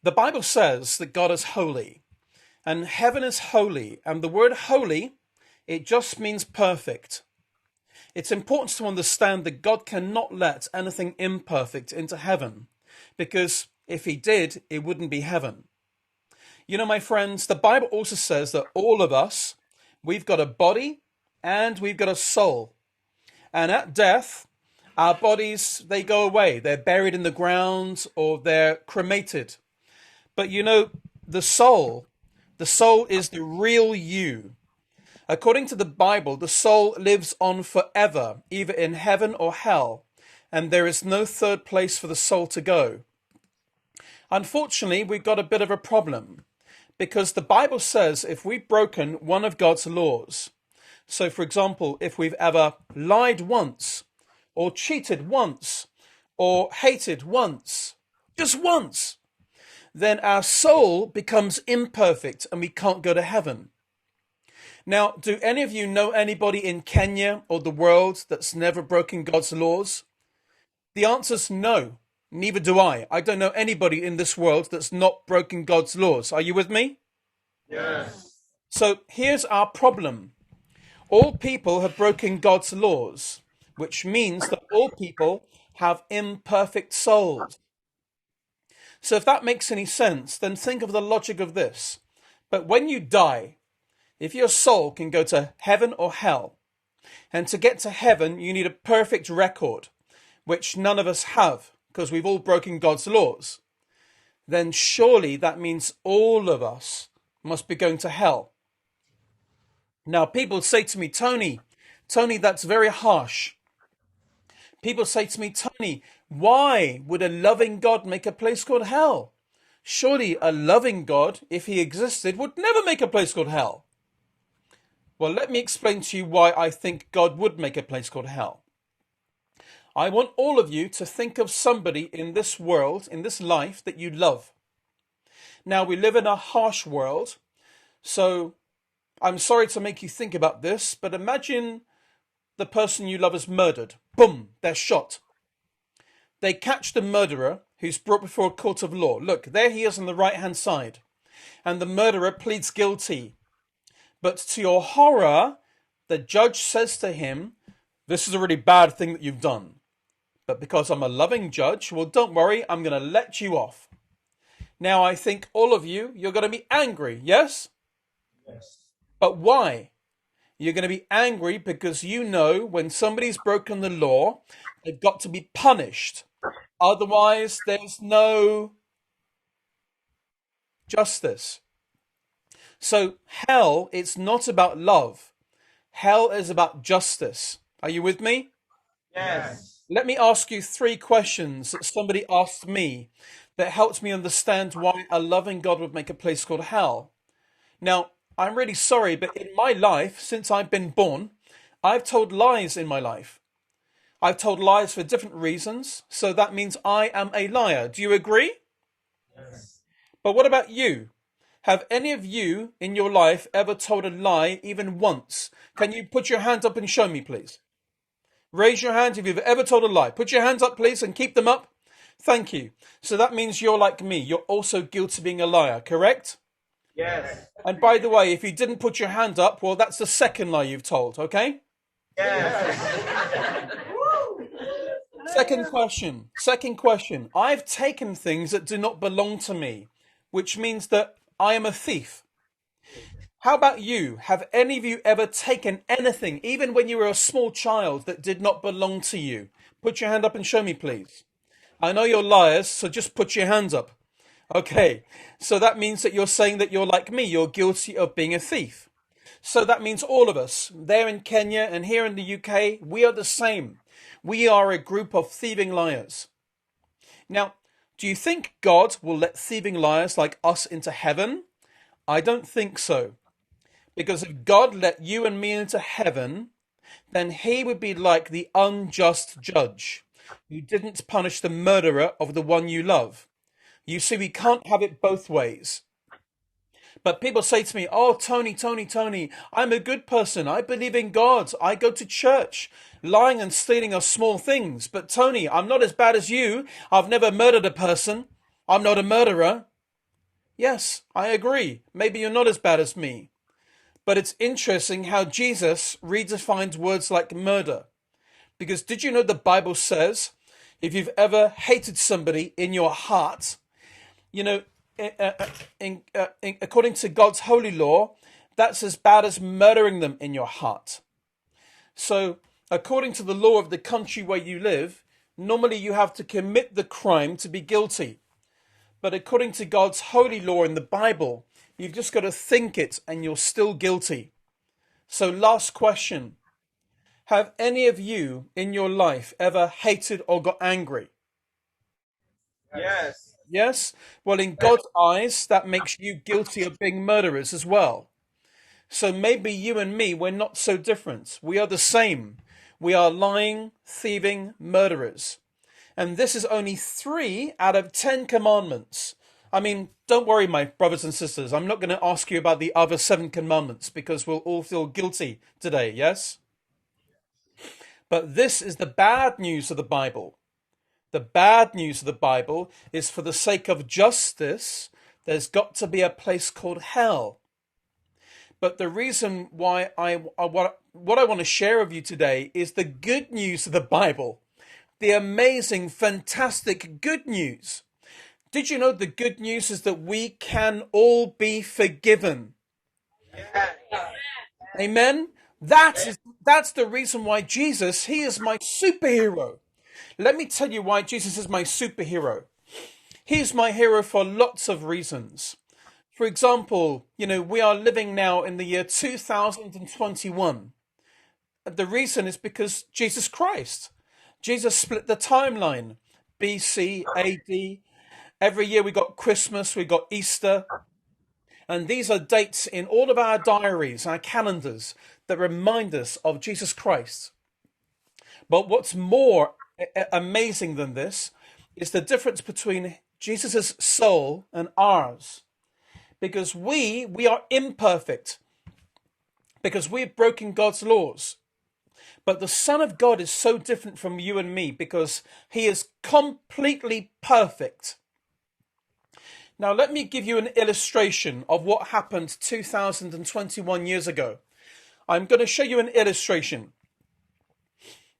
The Bible says that God is holy and heaven is holy. And the word holy, it just means perfect. It's important to understand that God cannot let anything imperfect into heaven, because if he did, it wouldn't be heaven. You know, my friends, the Bible also says that all of us, we've got a body and we've got a soul. And at death, our bodies, they go away. They're buried in the ground or they're cremated. But you know, the soul is the real you. According to the Bible, the soul lives on forever, either in heaven or hell, and there is no third place for the soul to go. Unfortunately, we've got a bit of a problem, because the Bible says if we've broken one of God's laws, so for example, if we've ever lied once, or cheated once, or hated once, just once, then our soul becomes imperfect and we can't go to heaven. Now, do any of you know anybody in Kenya or the world that's never broken God's laws? The answer's no. Neither do I. I don't know anybody in this world that's not broken God's laws. Are you with me? Yes. So here's our problem. All people have broken God's laws, which means that all people have imperfect souls. So if that makes any sense, then think of the logic of this. But when you die, if your soul can go to heaven or hell, and to get to heaven, you need a perfect record, which none of us have, because we've all broken God's laws, then surely that means all of us must be going to hell. Now, people say to me, Tony, that's very harsh. People say to me, Tony, why would a loving God make a place called hell? Surely a loving God, if he existed, would never make a place called hell. Well, let me explain to you why I think God would make a place called hell. I want all of you to think of somebody in this world, in this life, that you love. Now, we live in a harsh world, so I'm sorry to make you think about this, but imagine the person you love is murdered. Boom, they're shot. They catch the murderer, who's brought before a court of law. Look, there he is on the right-hand side. And the murderer pleads guilty. But to your horror, the judge says to him, this is a really bad thing that you've done. But because I'm a loving judge, well, don't worry, I'm going to let you off. Now, I think all of you, you're going to be angry, yes? Yes. But why? You're going to be angry because you know when somebody's broken the law, they've got to be punished. Otherwise, there's no justice. So hell, it's not about love. Hell is about justice. Are you with me? Yes. Let me ask you 3 questions that somebody asked me that helped me understand why a loving God would make a place called hell. Now, I'm really sorry, but in my life, since I've been born, I've told lies in my life. I've told lies for different reasons, so that means I am a liar. Do you agree? Yes. But what about you? Have any of you in your life ever told a lie even once? Can you put your hand up and show me, please? Raise your hand if you've ever told a lie. Put your hands up, please, and keep them up. Thank you. So that means you're like me. You're also guilty of being a liar, correct? Yes. And by the way, if you didn't put your hand up, well, that's the second lie you've told, okay? Yes. Second question. Second question. I've taken things that do not belong to me, which means that I am a thief. How about you? Have any of you ever taken anything, even when you were a small child, that did not belong to you? Put your hand up and show me, please. I know you're liars, so just put your hands up. Okay, so that means that you're saying that you're like me. You're guilty of being a thief. So that means all of us, there in Kenya and here in the UK, we are the same. We are a group of thieving liars. Now, do you think God will let thieving liars like us into heaven? I don't think so. Because if God let you and me into heaven, then he would be like the unjust judge who didn't punish the murderer of the one you love. You see, we can't have it both ways. But people say to me, oh, Tony, I'm a good person. I believe in God. I go to church. Lying and stealing are small things. But Tony, I'm not as bad as you. I've never murdered a person. I'm not a murderer. Yes, I agree. Maybe you're not as bad as me. But it's interesting how Jesus redefines words like murder. Because did you know the Bible says if you've ever hated somebody in your heart, you know, according to God's holy law, that's as bad as murdering them in your heart. So, according to the law of the country where you live, normally you have to commit the crime to be guilty. But according to God's holy law in the Bible, you've just got to think it and you're still guilty. So, last question. Have any of you in your life ever hated or got angry? Yes. Yes? Well, in God's eyes, that makes you guilty of being murderers as well. So maybe you and me, we're not so different. We are the same. We are lying, thieving murderers. And this is only 3 out of 10 commandments. I mean, don't worry, my brothers and sisters. I'm not going to ask you about the other 7 commandments because we'll all feel guilty today, yes? But this is the bad news of the Bible. The bad news of the Bible is for the sake of justice, there's got to be a place called hell. But the reason why what I want to share with you today is the good news of the Bible. The amazing, fantastic good news. Did you know the good news is that we can all be forgiven? Yes. Amen? That's the reason why Jesus, he is my superhero. Let me tell you why Jesus is my superhero. He's my hero for lots of reasons. For example, we are living now in the year 2021. The reason is because Jesus Christ. Jesus split the timeline. BC, AD. Every year we got Christmas, we got Easter. And these are dates in all of our diaries, our calendars, that remind us of Jesus Christ. But what's more amazing than this is the difference between Jesus' soul and ours. Because we are imperfect. Because we've broken God's laws. But the Son of God is so different from you and me because he is completely perfect. Now, let me give you an illustration of what happened 2021 years ago. I'm going to show you an illustration.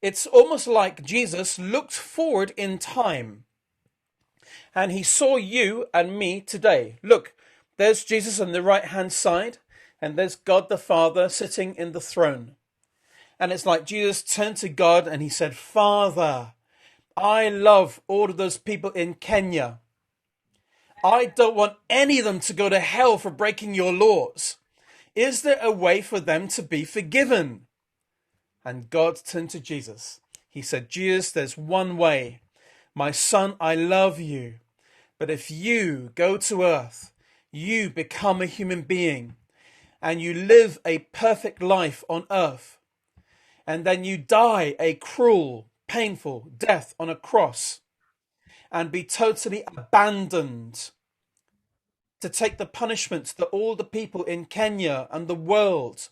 It's almost like Jesus looked forward in time and he saw you and me today. Look, there's Jesus on the right-hand side and there's God the Father sitting in the throne. And it's like Jesus turned to God and he said, Father, I love all of those people in Kenya. I don't want any of them to go to hell for breaking your laws. Is there a way for them to be forgiven? And God turned to Jesus. He said, Jesus, there's one way. My son, I love you. But if you go to earth, you become a human being and you live a perfect life on earth. And then you die a cruel, painful death on a cross and be totally abandoned to take the punishments that all the people in Kenya and the world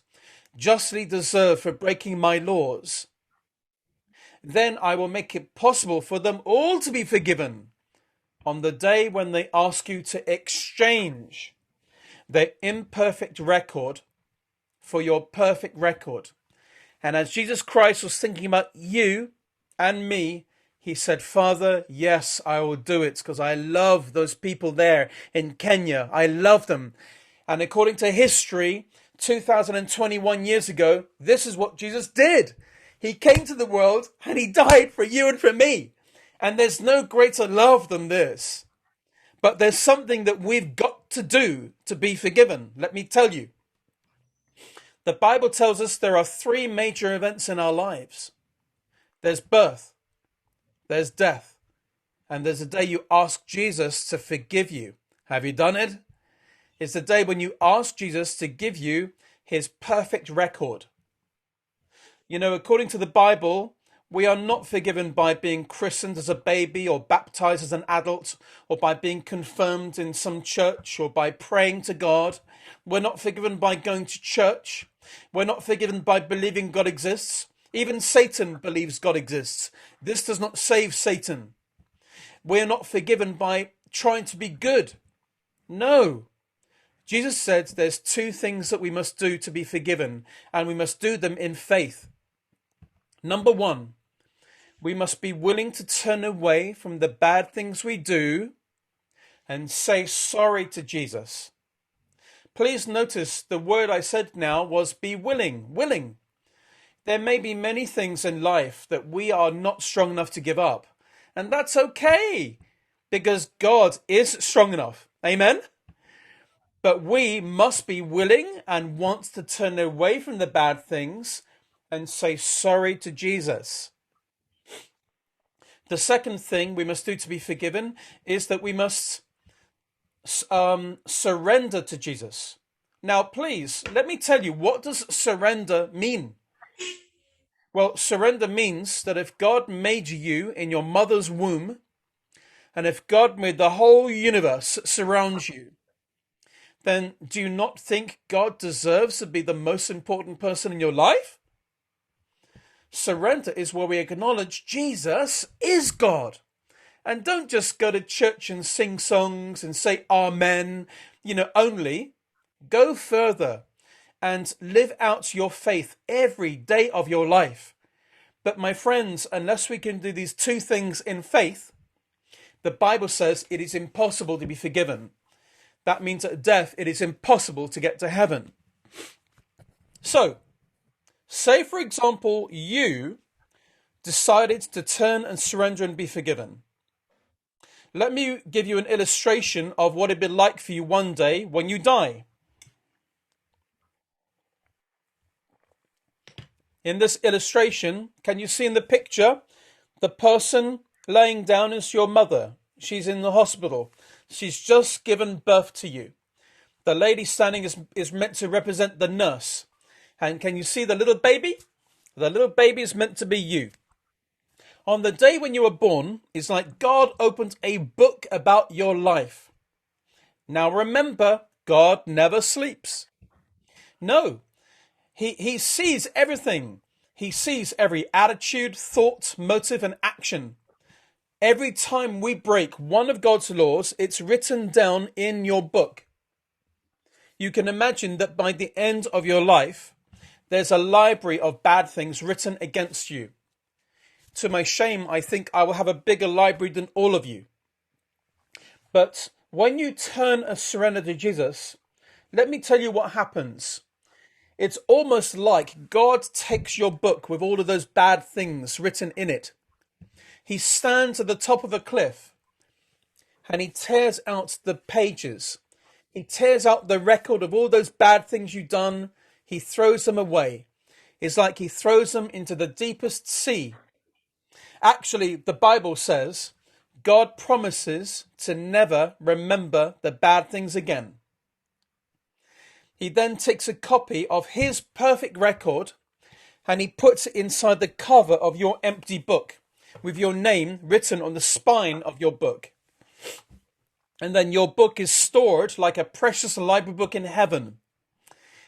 justly deserve for breaking my laws. Then I will make it possible for them all to be forgiven on the day when they ask you to exchange their imperfect record for your perfect record. And as Jesus Christ was thinking about you and me, he said, Father, yes, I will do it because I love those people there in Kenya. I love them. And according to history, 2021 years ago, this is what Jesus did. He came to the world and he died for you and for me. And there's no greater love than this. But there's something that we've got to do to be forgiven. Let me tell you. The Bible tells us there are 3 major events in our lives. There's birth, there's death, and there's a day you ask Jesus to forgive you. Have you done it? It's the day when you ask Jesus to give you his perfect record. According to the Bible, we are not forgiven by being christened as a baby or baptized as an adult or by being confirmed in some church or by praying to God. We're not forgiven by going to church. We're not forgiven by believing God exists. Even Satan believes God exists. This does not save Satan. We're not forgiven by trying to be good. No. Jesus said there's two things that we must do to be forgiven, and we must do them in faith. Number one, we must be willing to turn away from the bad things we do and say sorry to Jesus. Please notice the word I said now was be willing. Willing. There may be many things in life that we are not strong enough to give up. And that's okay, because God is strong enough. Amen? But we must be willing and want to turn away from the bad things and say sorry to Jesus. The second thing we must do to be forgiven is that we must surrender to Jesus. Now, please, let me tell you, what does surrender mean? Well, surrender means that if God made you in your mother's womb, and if God made the whole universe surround you, then do you not think God deserves to be the most important person in your life? Surrender is where we acknowledge Jesus is God. And don't just go to church and sing songs and say amen, only. Go further and live out your faith every day of your life. But my friends, unless we can do these two things in faith, the Bible says it is impossible to be forgiven. That means at death, it is impossible to get to heaven. So, say for example, you decided to turn and surrender and be forgiven. Let me give you an illustration of what it'd be like for you one day when you die. In this illustration, can you see in the picture, the person laying down is your mother. She's in the hospital. She's just given birth to you. The lady standing is meant to represent the nurse. And can you see the little baby? The little baby is meant to be you. On the day when you were born, it's like God opened a book about your life. Now remember, God never sleeps. No, he sees everything. He sees every attitude, thought, motive, and action. Every time we break one of God's laws, it's written down in your book. You can imagine that by the end of your life, there's a library of bad things written against you. To my shame, I think I will have a bigger library than all of you. But when you turn and surrender to Jesus, let me tell you what happens. It's almost like God takes your book with all of those bad things written in it. He stands at the top of a cliff and he tears out the pages. He tears out the record of all those bad things you've done. He throws them away. It's like he throws them into the deepest sea. Actually, the Bible says God promises to never remember the bad things again. He then takes a copy of his perfect record and he puts it inside the cover of your empty book with your name written on the spine of your book. And then your book is stored like a precious library book in heaven.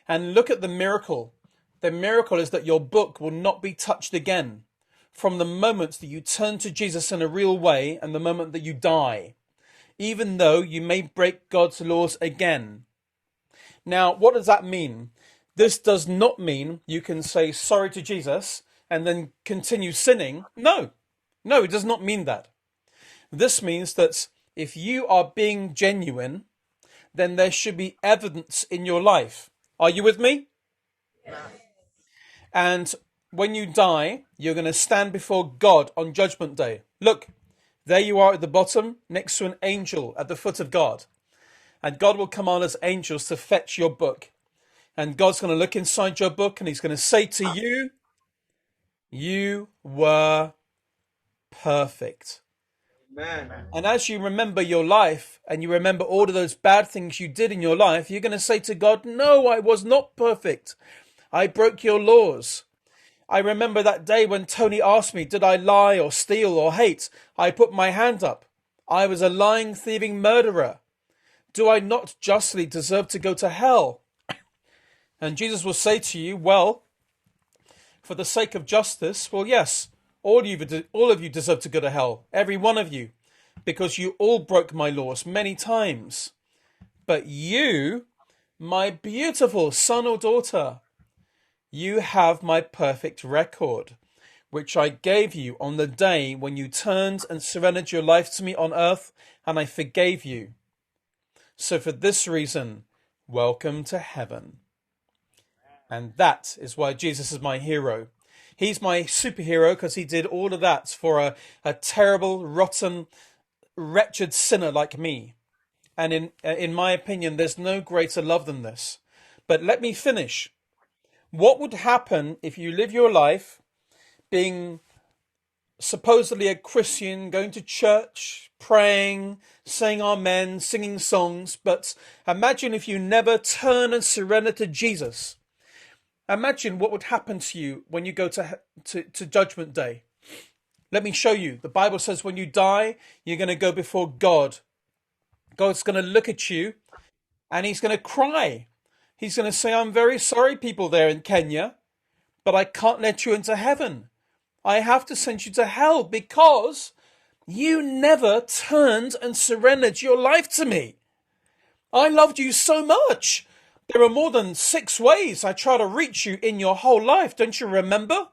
And look at the miracle. The miracle is that your book will not be touched again from the moment that you turn to Jesus in a real way and the moment that you die, even though you may break God's laws again. Now, what does that mean? This does not mean you can say sorry to Jesus and then continue sinning. No, it does not mean that. This means that if you are being genuine, then there should be evidence in your life. Are you with me? Yeah. And when you die, you're going to stand before God on Judgment Day. Look, there you are at the bottom, next to an angel at the foot of God. And God will command his angels to fetch your book. And God's going to look inside your book and he's going to say to you, you were perfect. Amen. And as you remember your life and you remember all of those bad things you did in your life, you're going to say to God, no, I was not perfect. I broke your laws. I remember that day when Tony asked me, did I lie or steal or hate? I put my hand up. I was a lying, thieving murderer. Do I not justly deserve to go to hell? And Jesus will say to you, well, for the sake of justice, well, yes, all of you deserve to go to hell, every one of you, because you all broke my laws many times. But you, my beautiful son or daughter, you have my perfect record, which I gave you on the day when you turned and surrendered your life to me on earth, and I forgave you. So for this reason, welcome to heaven. And that is why Jesus is my hero. He's my superhero because he did all of that for a terrible, rotten, wretched sinner like me. And in my opinion, there's no greater love than this. But let me finish. What would happen if you live your life being supposedly a Christian, going to church, praying, saying amen, singing songs, but imagine if you never turn and surrender to Jesus. Imagine what would happen to you when you go to Judgment Day. Let me show you. The Bible says when you die, you're going to go before God. God's going to look at you and he's going to cry. He's going to say, I'm very sorry, people there in Kenya, but I can't let you into heaven. I have to send you to hell because you never turned and surrendered your life to me. I loved you so much. There are more than 6 ways I try to reach you in your whole life. Don't you remember?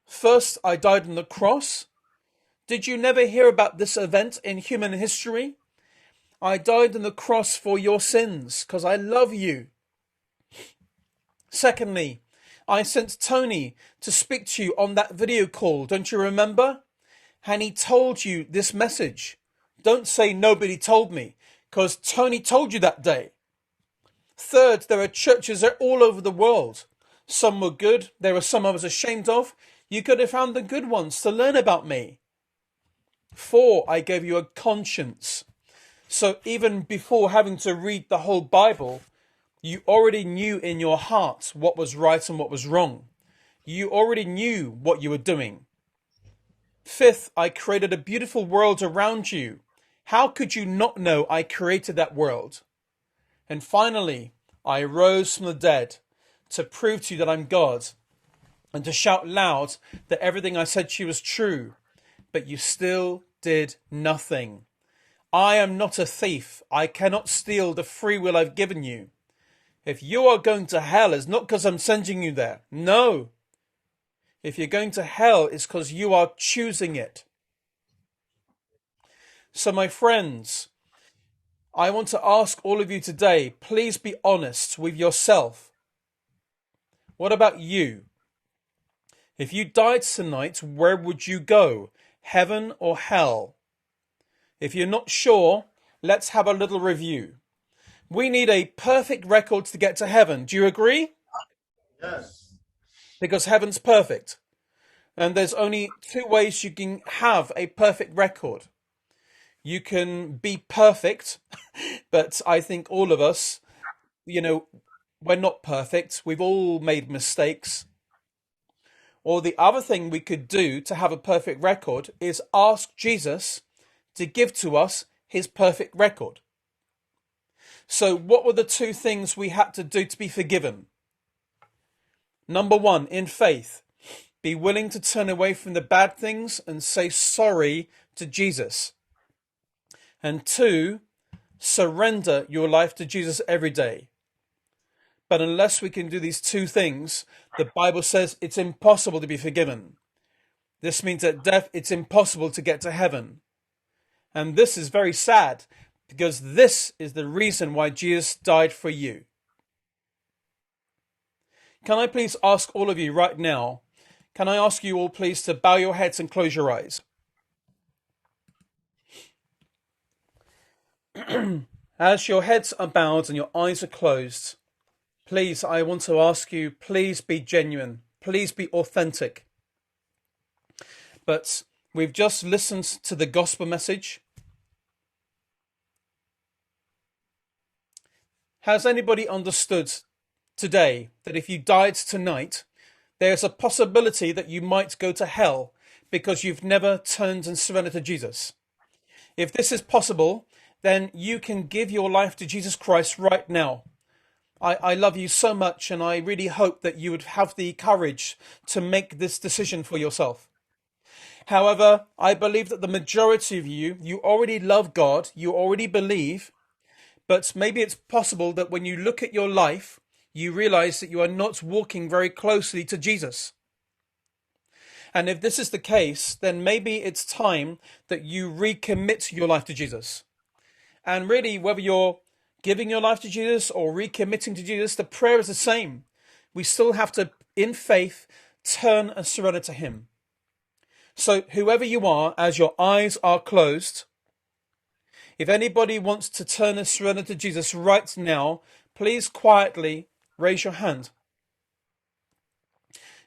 First, I died on the cross. Did you never hear about this event in human history? I died on the cross for your sins because I love you. Secondly, I sent Tony to speak to you on that video call. Don't you remember? And he told you this message. Don't say nobody told me because Tony told you that day. Third, there are churches all over the world. Some were good. There were some I was ashamed of. You could have found the good ones to learn about me. 4, I gave you a conscience. So even before having to read the whole Bible, you already knew in your heart what was right and what was wrong. You already knew what you were doing. 5th, I created a beautiful world around you. How could you not know I created that world? And finally, I rose from the dead to prove to you that I'm God and to shout loud that everything I said to you was true, but you still did nothing. I am not a thief. I cannot steal the free will I've given you. If you are going to hell, it's not because I'm sending you there. No. If you're going to hell, it's because you are choosing it. So my friends, I want to ask all of you today, please be honest with yourself. What about you? If you died tonight, where would you go? Heaven or hell? If you're not sure, let's have a little review. We need a perfect record to get to heaven. Do you agree? Yes. Because heaven's perfect. And there's only 2 ways you can have a perfect record. You can be perfect, but I think all of us, we're not perfect. We've all made mistakes. Or the other thing we could do to have a perfect record is ask Jesus to give to us his perfect record. So what were the 2 things we had to do to be forgiven? Number 1, in faith, be willing to turn away from the bad things and say sorry to Jesus. And 2, surrender your life to Jesus every day. But unless we can do these 2 things, the Bible says it's impossible to be forgiven. This means at death, it's impossible to get to heaven. And this is very sad because this is the reason why Jesus died for you. Can I please ask all of you right now, can I ask you all please to bow your heads and close your eyes? As your heads are bowed and your eyes are closed, please, I want to ask you, please be genuine. Please be authentic. But we've just listened to the gospel message. Has anybody understood today that if you died tonight, there's a possibility that you might go to hell because you've never turned and surrendered to Jesus? If this is possible, then you can give your life to Jesus Christ right now. I love you so much, and I really hope that you would have the courage to make this decision for yourself. However, I believe that the majority of you already love God, you already believe, But maybe it's possible that when you look at your life, you realize that you are not walking very closely to Jesus. And if this is the case, then maybe it's time that you recommit your life to Jesus. And really, whether you're giving your life to Jesus or recommitting to Jesus, the prayer is the same. We still have to, in faith, turn and surrender to him. So whoever you are, as your eyes are closed, if anybody wants to turn and surrender to Jesus right now, please quietly raise your hand.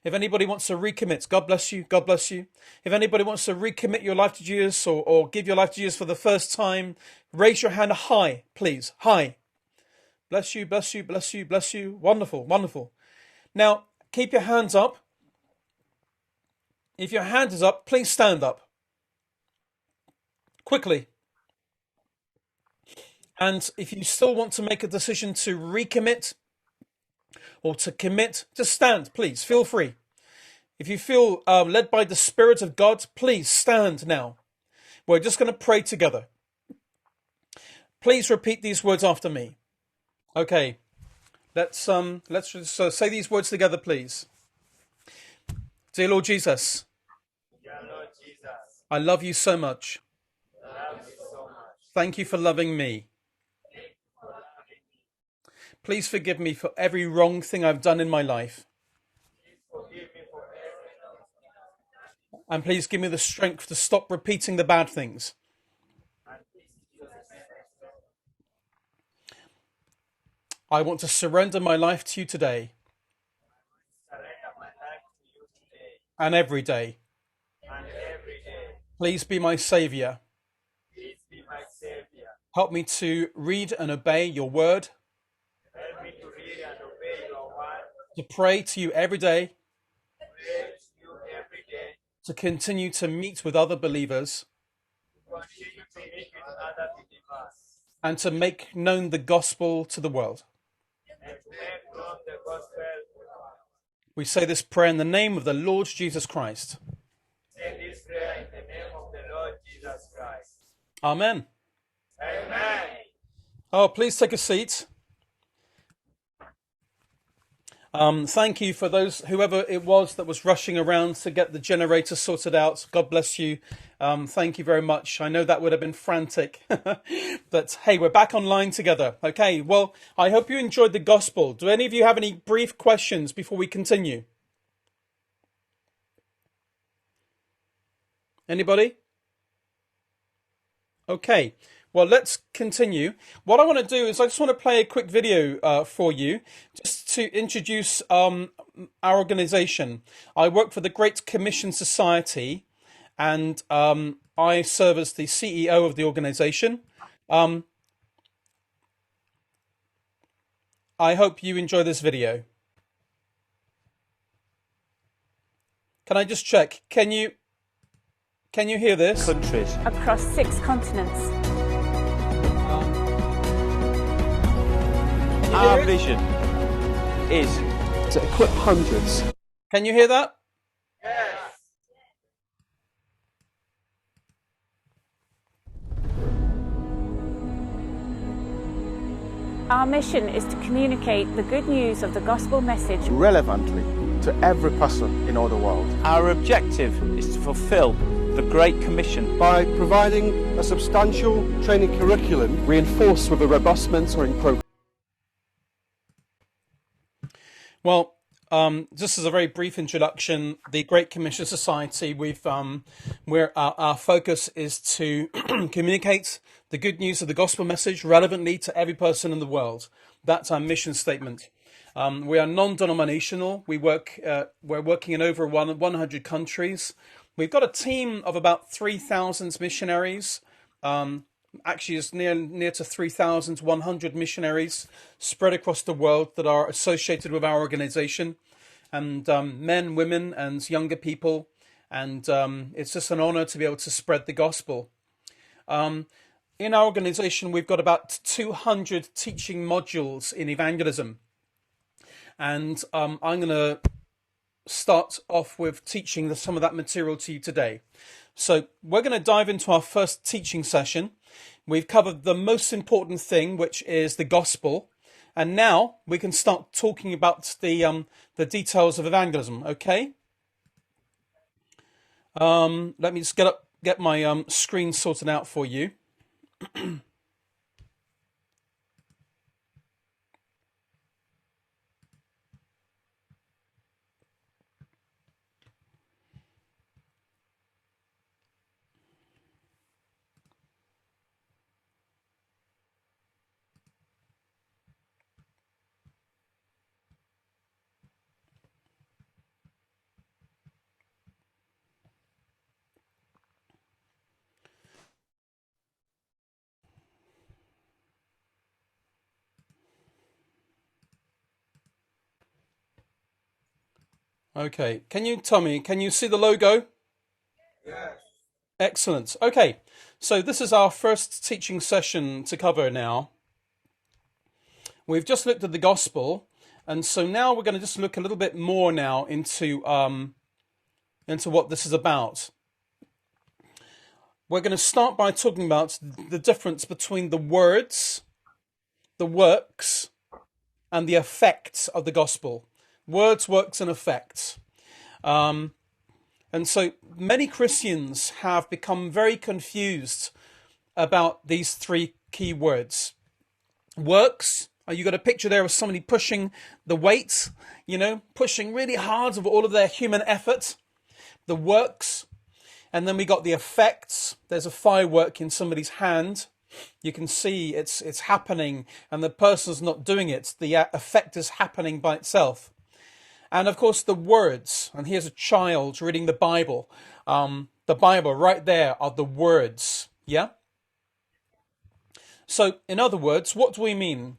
If anybody wants to recommit, God bless you, God bless you. If anybody wants to recommit your life to Jesus or give your life to Jesus for the first time, raise your hand high, please, high. Bless you, bless you, bless you, bless you. Wonderful, wonderful. Now, keep your hands up. If your hand is up, please stand up. Quickly. And if you still want to make a decision to recommit or to commit, just stand, please. Feel free. If you feel led by the Spirit of God, please stand now. We're just going to pray together. Please repeat these words after me. Okay. Let's just say these words together, please. Dear Lord Jesus, I love you so much. Thank you for loving me. Please forgive me for every wrong thing I've done in my life. And please give me the strength to stop repeating the bad things. I want to surrender my life to you today and every day. Please be my Savior. Help me to read and obey your word. To pray to you every day. To continue to meet with other believers. And to make known the gospel to the world. We say this prayer in the name of the Lord Jesus Christ. Amen. Amen. Oh, please take a seat. Thank you for those, whoever it was that was rushing around to get the generator sorted out. God bless you. Thank you very much. I know that would have been frantic, but hey, we're back online together. Okay, well, I hope you enjoyed the gospel. Do any of you have any brief questions before we continue? Anybody? Okay. Well, let's continue. What I want to do is I just want to play a quick video for you, just to introduce our organization. I work for the Great Commission Society, and I serve as the CEO of the organization. I hope you enjoy this video. Can I just check? Can you hear this? Countries across 6 continents. Our vision is to equip hundreds. Can you hear that? Yes. Our mission is to communicate the good news of the gospel message relevantly to every person in all the world. Our objective is to fulfill the Great Commission By providing a substantial training curriculum reinforced with a robust mentoring program. Well, just as a very brief introduction, the Great Commission Society, our focus is to communicate the good news of the gospel message relevantly to every person in the world. That's our mission statement. We are non-denominational. We're working in over 100 countries. We've got a team of about 3,000 missionaries. Actually, it's near to 3,100 missionaries spread across the world that are associated with our organization, and men, women, and younger people. And it's just an honor to be able to spread the gospel. In our organization, we've got about 200 teaching modules in evangelism. And I'm going to start off with teaching some of that material to you today. So we're going to dive into our first teaching session, We've covered the most important thing, which is the gospel. And now we can start talking about the details of evangelism, okay? Let me just get my screen sorted out for you. Okay, can you see the logo? Yes. Excellent. Okay, so this is our first teaching session to cover now. We've just looked at the gospel, and so now we're going to just look a little bit more now into what this is about. We're going to start by talking about the difference between the words, the works, and the effects of the gospel. Words, works, and effects. And so many Christians have become very confused about these three key words. Works, you got a picture there of somebody pushing the weights, pushing really hard of all of their human effort. The works, and then we got the effects. There's a firework in somebody's hand. You can see it's happening, and the person's not doing it. The effect is happening by itself. And of course, the words. And here's a child reading the Bible. The Bible right there are the words. Yeah? So, in other words, what do we mean?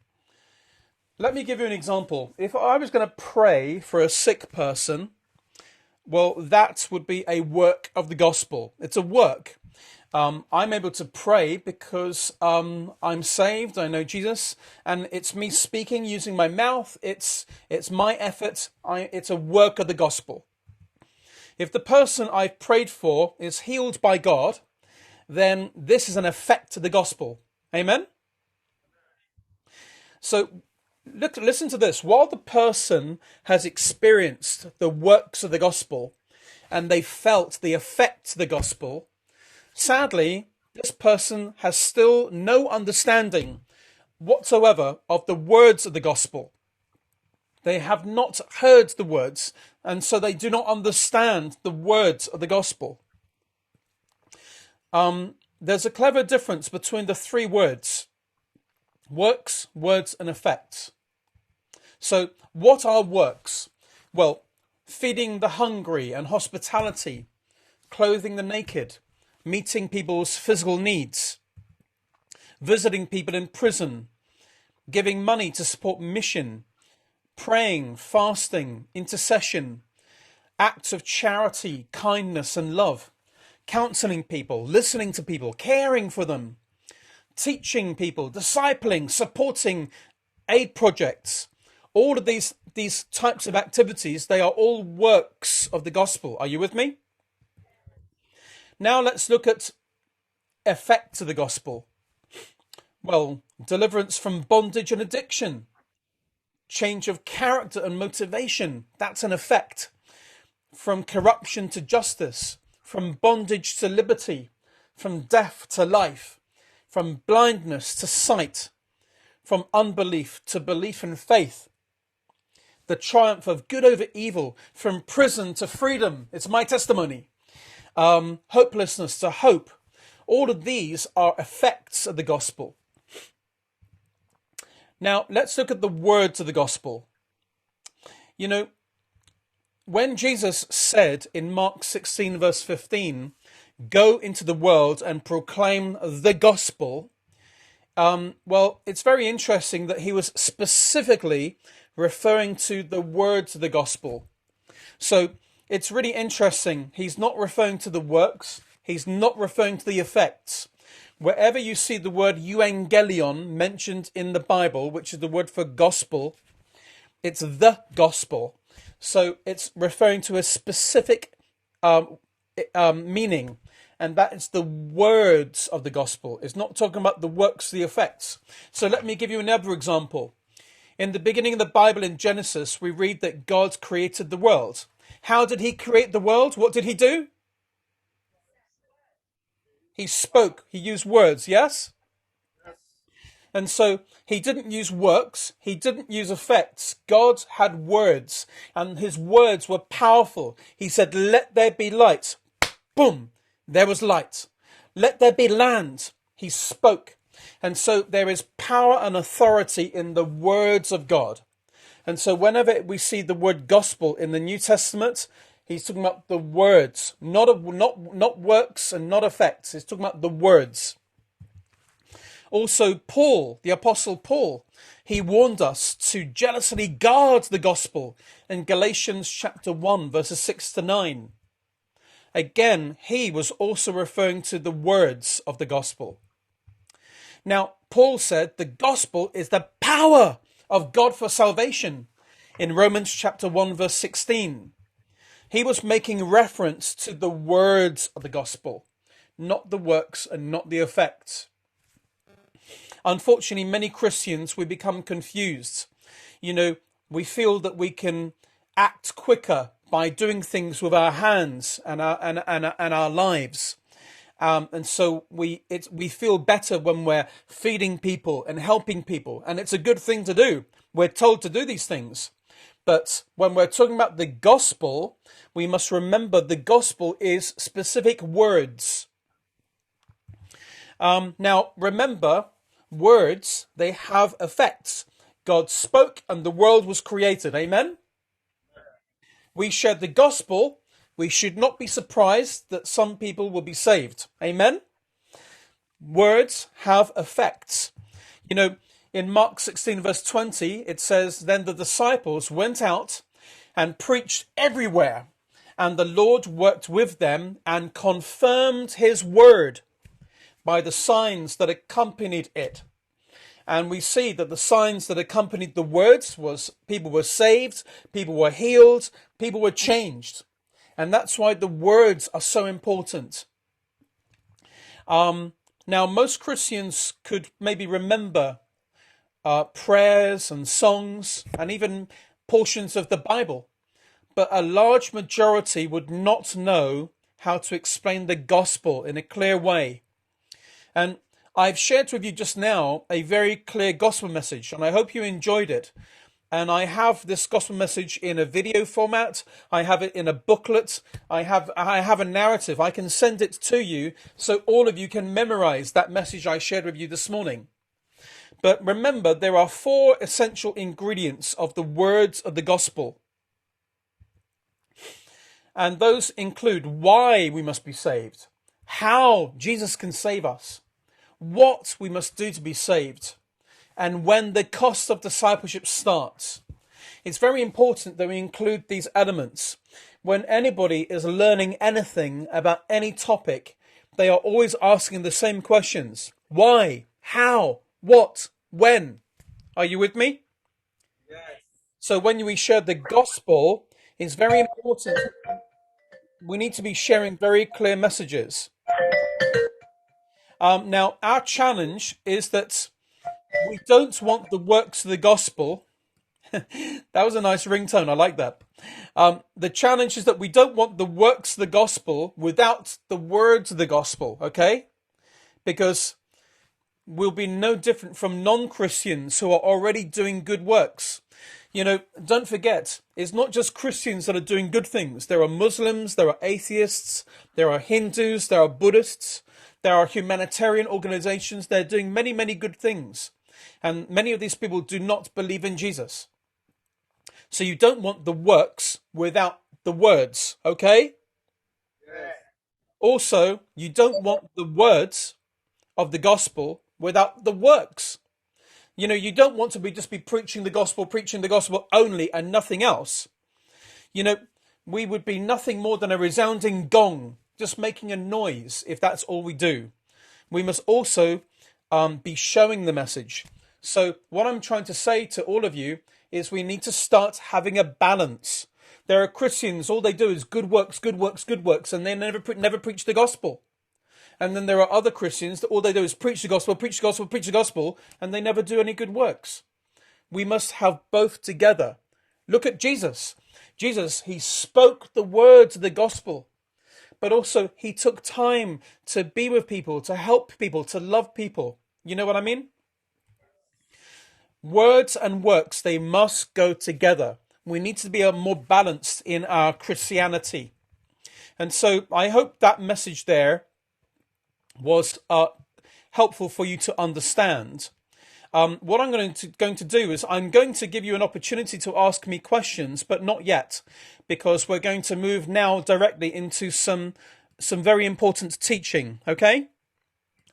Let me give you an example. If I was going to pray for a sick person, well, that would be a work of the gospel. It's a work. I'm able to pray because I'm saved. I know Jesus, and it's me speaking using my mouth. It's my effort. It's a work of the gospel. If the person I've prayed for is healed by God, then this is an effect of the gospel. Amen. So listen to this. While the person has experienced the works of the gospel, and they felt the effects of the gospel, sadly, this person has still no understanding whatsoever of the words of the gospel. They have not heard the words, and so they do not understand the words of the gospel. There's a clever difference between the three words: works, words, and effects. So what are works? Well, feeding the hungry and hospitality, clothing the naked, meeting people's physical needs, visiting people in prison, giving money to support mission, praying, fasting, intercession, acts of charity, kindness and love, counseling people, listening to people, caring for them, teaching people, discipling, supporting aid projects. All of these types of activities, they are all works of the gospel. Are you with me? Now let's look at effects of the gospel. Well, deliverance from bondage and addiction, change of character and motivation, that's an effect. From corruption to justice, from bondage to liberty, from death to life, from blindness to sight, from unbelief to belief and faith. The triumph of good over evil, from prison to freedom. It's my testimony. Hopelessness to hope. All of these are effects of the gospel. Now, let's look at the words of the gospel. When Jesus said in Mark 16 verse 15, go into the world and proclaim the gospel, well, it's very interesting that he was specifically referring to the words of the gospel. So it's really interesting. He's not referring to the works. He's not referring to the effects. Wherever you see the word Evangelion mentioned in the Bible, which is the word for gospel, it's the gospel. So it's referring to a specific meaning. and that is the words of the gospel. It's not talking about the works, the effects. So let me give you another example. In the beginning of the Bible in Genesis, we read that God created the world. How did he create the world? What did he do? He spoke. He used words, yes? And so he didn't use works. He didn't use effects. God had words, and his words were powerful. He said, let there be light. Boom, there was light. Let there be land. He spoke. And so there is power and authority in the words of God. And so whenever we see the word gospel in the New Testament, he's talking about the words, not works and not effects. He's talking about the words. Also, Paul, the Apostle Paul, he warned us to jealously guard the gospel in Galatians chapter 1, verses 6 to 9. Again, he was also referring to the words of the gospel. Now, Paul said the gospel is the power of God for salvation in Romans chapter 1, verse 16. He was making reference to the words of the gospel, not the works and not the effects. Unfortunately, many Christians, we become confused. We feel that we can act quicker by doing things with our hands and our lives. And so we feel better when we're feeding people and helping people. And it's a good thing to do. We're told to do these things. But when we're talking about the gospel, we must remember the gospel is specific words. Now, remember, words, they have effects. God spoke and the world was created. Amen? We share the gospel. We should not be surprised that some people will be saved. Amen? Words have effects. In Mark 16 verse 20, it says, then the disciples went out and preached everywhere, and the Lord worked with them and confirmed his word by the signs that accompanied it. And we see that the signs that accompanied the words was people were saved, people were healed, people were changed. And that's why the words are so important. Now, most Christians could maybe remember prayers and songs and even portions of the Bible, but a large majority would not know how to explain the gospel in a clear way. And I've shared with you just now a very clear gospel message, and I hope you enjoyed it. And I have this gospel message in a video format. I have it in a booklet. I have a narrative. I can send it to you so all of you can memorize that message I shared with you this morning. But remember, there are 4 essential ingredients of the words of the gospel. And those include why we must be saved, how Jesus can save us, what we must do to be saved, and when the cost of discipleship starts. It's very important that we include these elements. When anybody is learning anything about any topic, they are always asking the same questions. Why? How? What? When? Are you with me? Yes. So when we share the gospel, it's very important. We need to be sharing very clear messages. Now, our challenge is that we don't want the works of the gospel. That was a nice ringtone. I like that. The challenge is that we don't want the works of the gospel without the words of the gospel, okay? Because we'll be no different from non-Christians who are already doing good works. Don't forget, it's not just Christians that are doing good things. There are Muslims, there are atheists, there are Hindus, there are Buddhists, there are humanitarian organizations. They're doing many, many good things. And many of these people do not believe in Jesus. So you don't want the works without the words, okay? Yes. Also, you don't want the words of the gospel without the works. You don't want to just be preaching the gospel only and nothing else. We would be nothing more than a resounding gong, just making a noise if that's all we do. We must also be showing the message. So what I'm trying to say to all of you is we need to start having a balance. There are Christians, all they do is good works, and they never preach the gospel. And then there are other Christians that all they do is preach the gospel, preach the gospel, preach the gospel, and they never do any good works. We must have both together. Look at Jesus. Jesus, he spoke the words of the gospel, but also he took time to be with people, to help people, to love people. You know what I mean? Words and works, they must go together. We need to be more balanced in our Christianity. And so I hope that message there was helpful for you to understand. What I'm going to do is I'm going to give you an opportunity to ask me questions, but not yet, because we're going to move now directly into some very important teaching. Okay?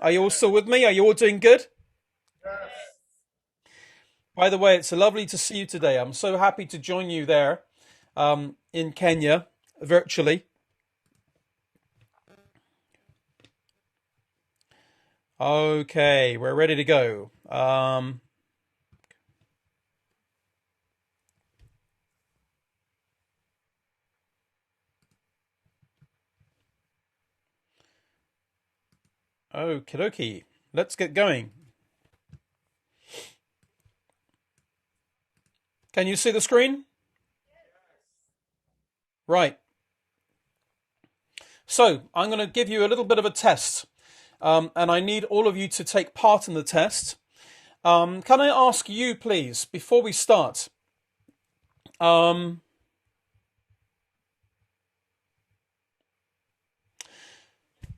Are you all still with me? Are you all doing good? Yes. By the way, it's lovely to see you today. I'm so happy to join you there in Kenya virtually. Okay, we're ready to go. Okie dokie. Let's get going. Can you see the screen? Right. So I'm going to give you a little bit of a test. And I need all of you to take part in the test. Can I ask you, please, before we start, can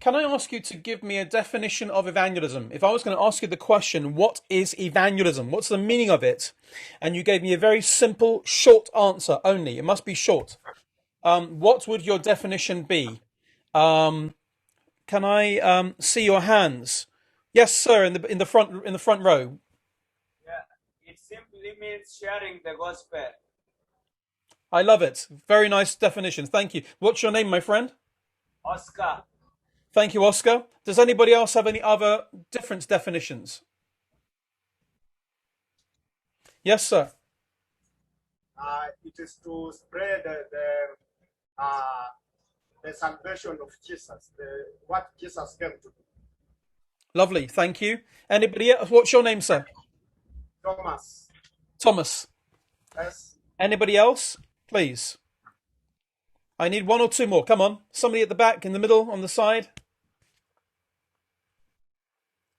I ask you to give me a definition of evangelism? If I was going to ask you the question, what is evangelism? What's the meaning of it? And you gave me a very simple, short answer only. It must be short. What would your definition be? Can I see your hands? Yes, sir. In the front row. Yeah. It simply means sharing the gospel. I love it. Very nice definition. Thank you. What's your name, my friend? Oscar. Thank you, Oscar. Does anybody else have any other different definitions? Yes, sir. It is to spread the salvation of Jesus, what Jesus came to do. Lovely. Thank you. Anybody else? What's your name, sir? Thomas. Thomas. Yes. Anybody else? Please. I need one or two more. Come on. Somebody at the back, in the middle, on the side.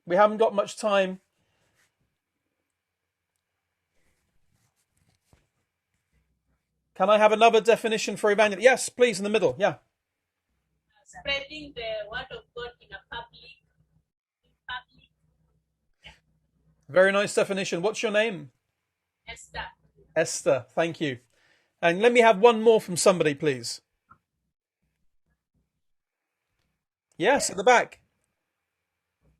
We haven't got much time. Can I have another definition for evangelism? Yes, please, in the middle. Yeah. Spreading the word of God in public. Very nice definition. What's your name? Esther. Esther. Thank you. And let me have one more from somebody, please. Yes, at the back.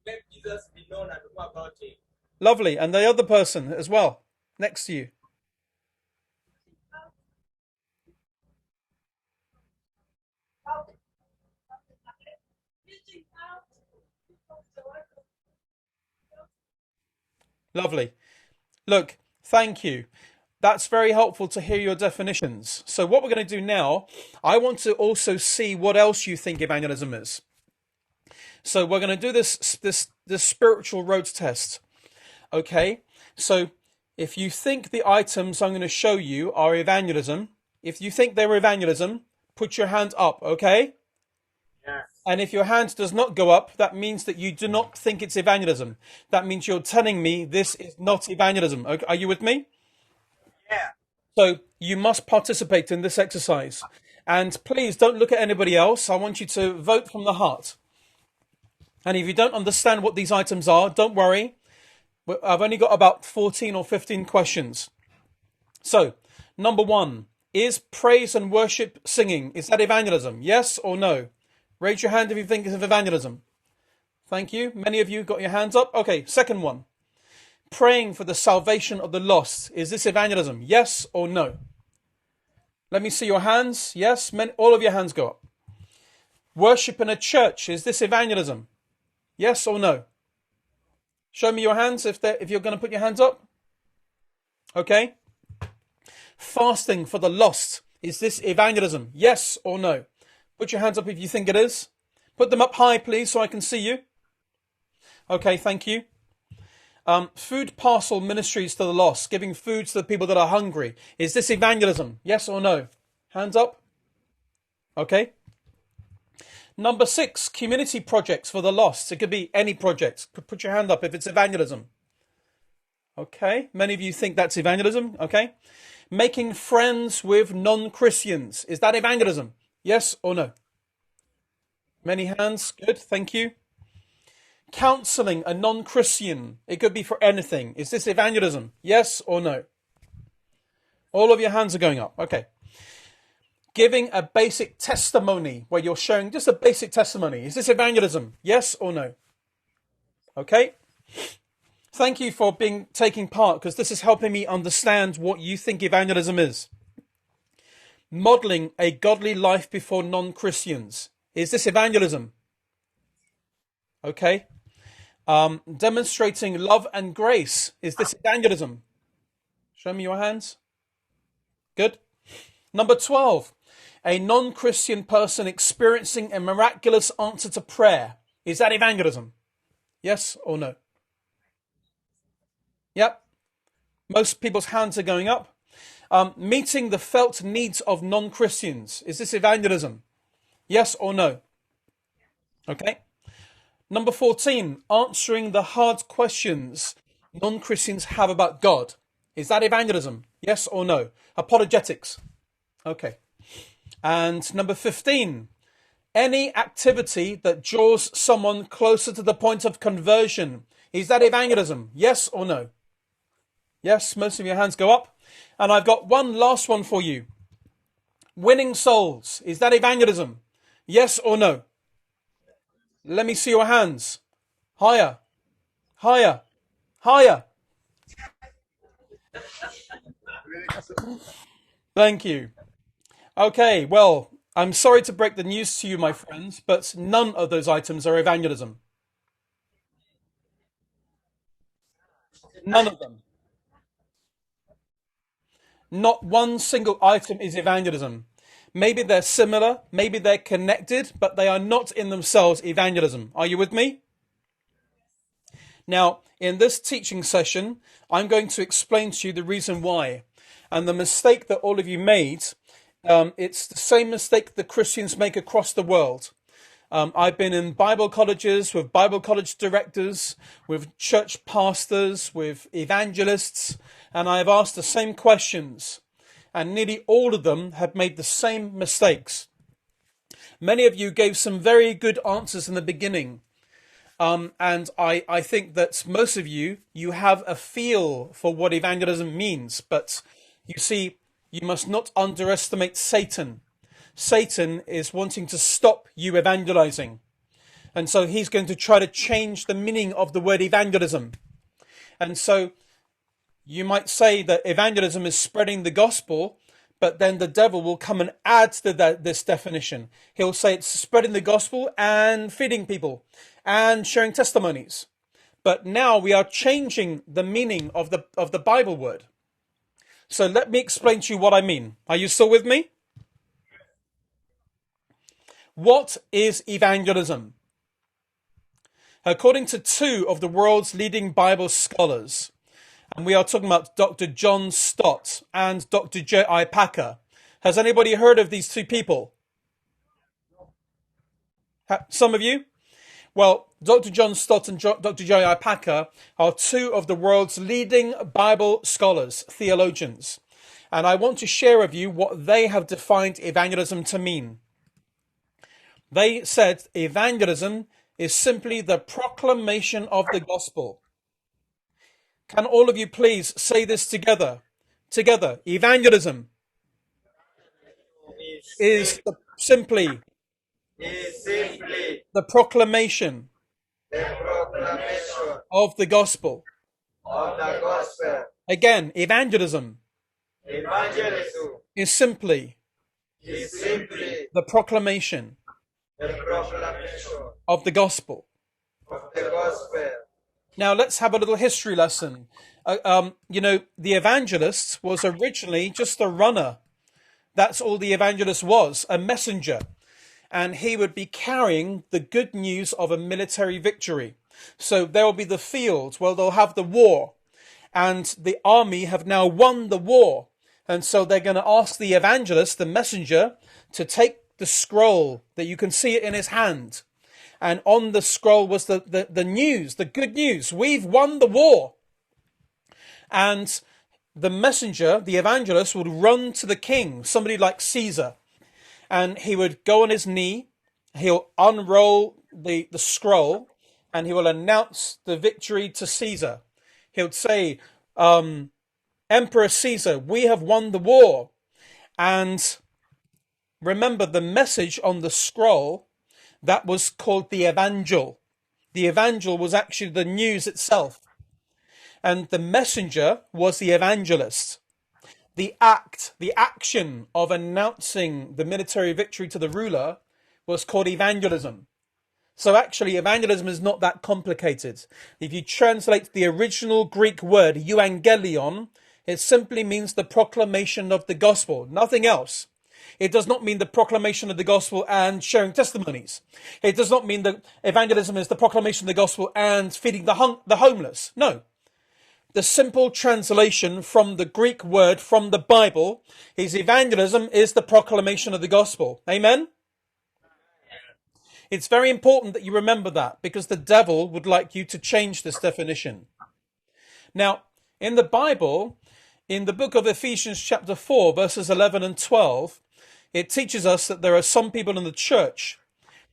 Let Jesus be known and know about him. Lovely. And the other person as well, next to you. Lovely. Look, thank you. That's very helpful to hear your definitions. So what we're going to do now, I want to also see what else you think evangelism is. So we're going to do this spiritual roads test. Okay? So if you think the items I'm going to show you are evangelism, if you think they're evangelism, put your hand up, okay? Yes. And if your hand does not go up, that means that you do not think it's evangelism. That means you're telling me this is not evangelism. Okay? Are you with me? Yeah. So you must participate in this exercise. And please don't look at anybody else. I want you to vote from the heart. And if you don't understand what these items are, don't worry. I've only got about 14 or 15 questions. So, number 1, is praise and worship singing, is that evangelism? Yes or no? Raise your hand if you think it's evangelism. Thank you. Many of you got your hands up. Okay, second one. Praying for the salvation of the lost, is this evangelism? Yes or no? Let me see your hands. Yes, all of your hands go up. Worship in a church, is this evangelism? Yes or no? Show me your hands if you're going to put your hands up. Okay. Fasting for the lost, is this evangelism? Yes or no? Put your hands up if you think it is. Put them up high, please, so I can see you. Okay, thank you. Food parcel ministries to the lost, giving food to the people that are hungry. Is this evangelism? Yes or no? Hands up. Okay. Number 6, community projects for the lost. It could be any project. Put your hand up if it's evangelism. Okay. Many of you think that's evangelism. Okay. Making friends with non-Christians. Is that evangelism? Yes or no? Many hands. Good. Thank you. Counseling a non-Christian. It could be for anything. Is this evangelism? Yes or no? All of your hands are going up. Okay. Giving a basic testimony where you're sharing just a basic testimony. Is this evangelism? Yes or no? Okay. Thank you for taking part, because this is helping me understand what you think evangelism is. Modeling a godly life before non-Christians. Is this evangelism? Okay. Demonstrating love and grace. Is this evangelism? Show me your hands. Good. Number 12. A non-Christian person experiencing a miraculous answer to prayer. Is that evangelism? Yes or no? Yep. Most people's hands are going up. Meeting the felt needs of non-Christians. Is this evangelism? Yes or no? Okay. Number 14. Answering the hard questions non-Christians have about God. Is that evangelism? Yes or no? Apologetics. Okay. And number 15. Any activity that draws someone closer to the point of conversion. Is that evangelism? Yes or no? Yes, most of your hands go up. And I've got one last one for you. Winning souls. Is that evangelism? Yes or no? Let me see your hands. Higher. Higher. Higher. Thank you. Okay, well, I'm sorry to break the news to you, my friends, but none of those items are evangelism. None of them. Not one single item is evangelism. Maybe they're similar, maybe they're connected, but they are not in themselves evangelism. Are you with me? Now, in this teaching session, I'm going to explain to you the reason why. And the mistake that all of you made, it's the same mistake that Christians make across the world. I've been in Bible colleges with Bible college directors, with church pastors, with evangelists, and I've asked the same questions. And nearly all of them have made the same mistakes. Many of you gave some very good answers in the beginning. And I think that most of you have a feel for what evangelism means. But you see, you must not underestimate Satan. Satan is wanting to stop you evangelizing. And so he's going to try to change the meaning of the word evangelism. And so you might say that evangelism is spreading the gospel, but then the devil will come and add to this definition. He'll say it's spreading the gospel and feeding people and sharing testimonies. But now we are changing the meaning of the Bible word. So let me explain to you what I mean. Are you still with me? What is evangelism? According to 2 of the world's leading Bible scholars, and we are talking about Dr. John Stott and Dr. J.I. Packer. Has anybody heard of these 2 people? Some of you? Well, Dr. John Stott and Dr. J.I. Packer are 2 of the world's leading Bible scholars, theologians. And I want to share with you what they have defined evangelism to mean. They said evangelism is simply the proclamation of the gospel. Can all of you please say this together? Together. Evangelism is simply the proclamation of the gospel. Again, evangelism is simply the proclamation of the gospel. Now let's have a little history lesson. The evangelist was originally just a runner. That's all the evangelist was, a messenger. and he would be carrying the good news of a military victory. So there will be the field where they'll have the war, and the army have now won the war. And so they're going to ask the evangelist, the messenger, to take the scroll that you can see it in his hand. And on the scroll was the news, the good news. We've won the war. And the messenger, the evangelist, would run to the king, somebody like Caesar. And he would go on his knee. He'll unroll the scroll and he will announce the victory to Caesar. He would say, Emperor Caesar, we have won the war. And remember, the message on the scroll, that was called the Evangel. The Evangel was actually the news itself. And the messenger was the evangelist. The action of announcing the military victory to the ruler was called evangelism. So actually, evangelism is not that complicated. If you translate the original Greek word, euangelion, it simply means the proclamation of the gospel, nothing else. It does not mean the proclamation of the gospel and sharing testimonies. It does not mean that evangelism is the proclamation of the gospel and feeding the homeless. No. The simple translation from the Greek word from the Bible is evangelism is the proclamation of the gospel. Amen? It's very important that you remember that, because the devil would like you to change this definition. Now, in the Bible, in the book of Ephesians chapter 4, verses 11 and 12, it teaches us that there are some people in the church.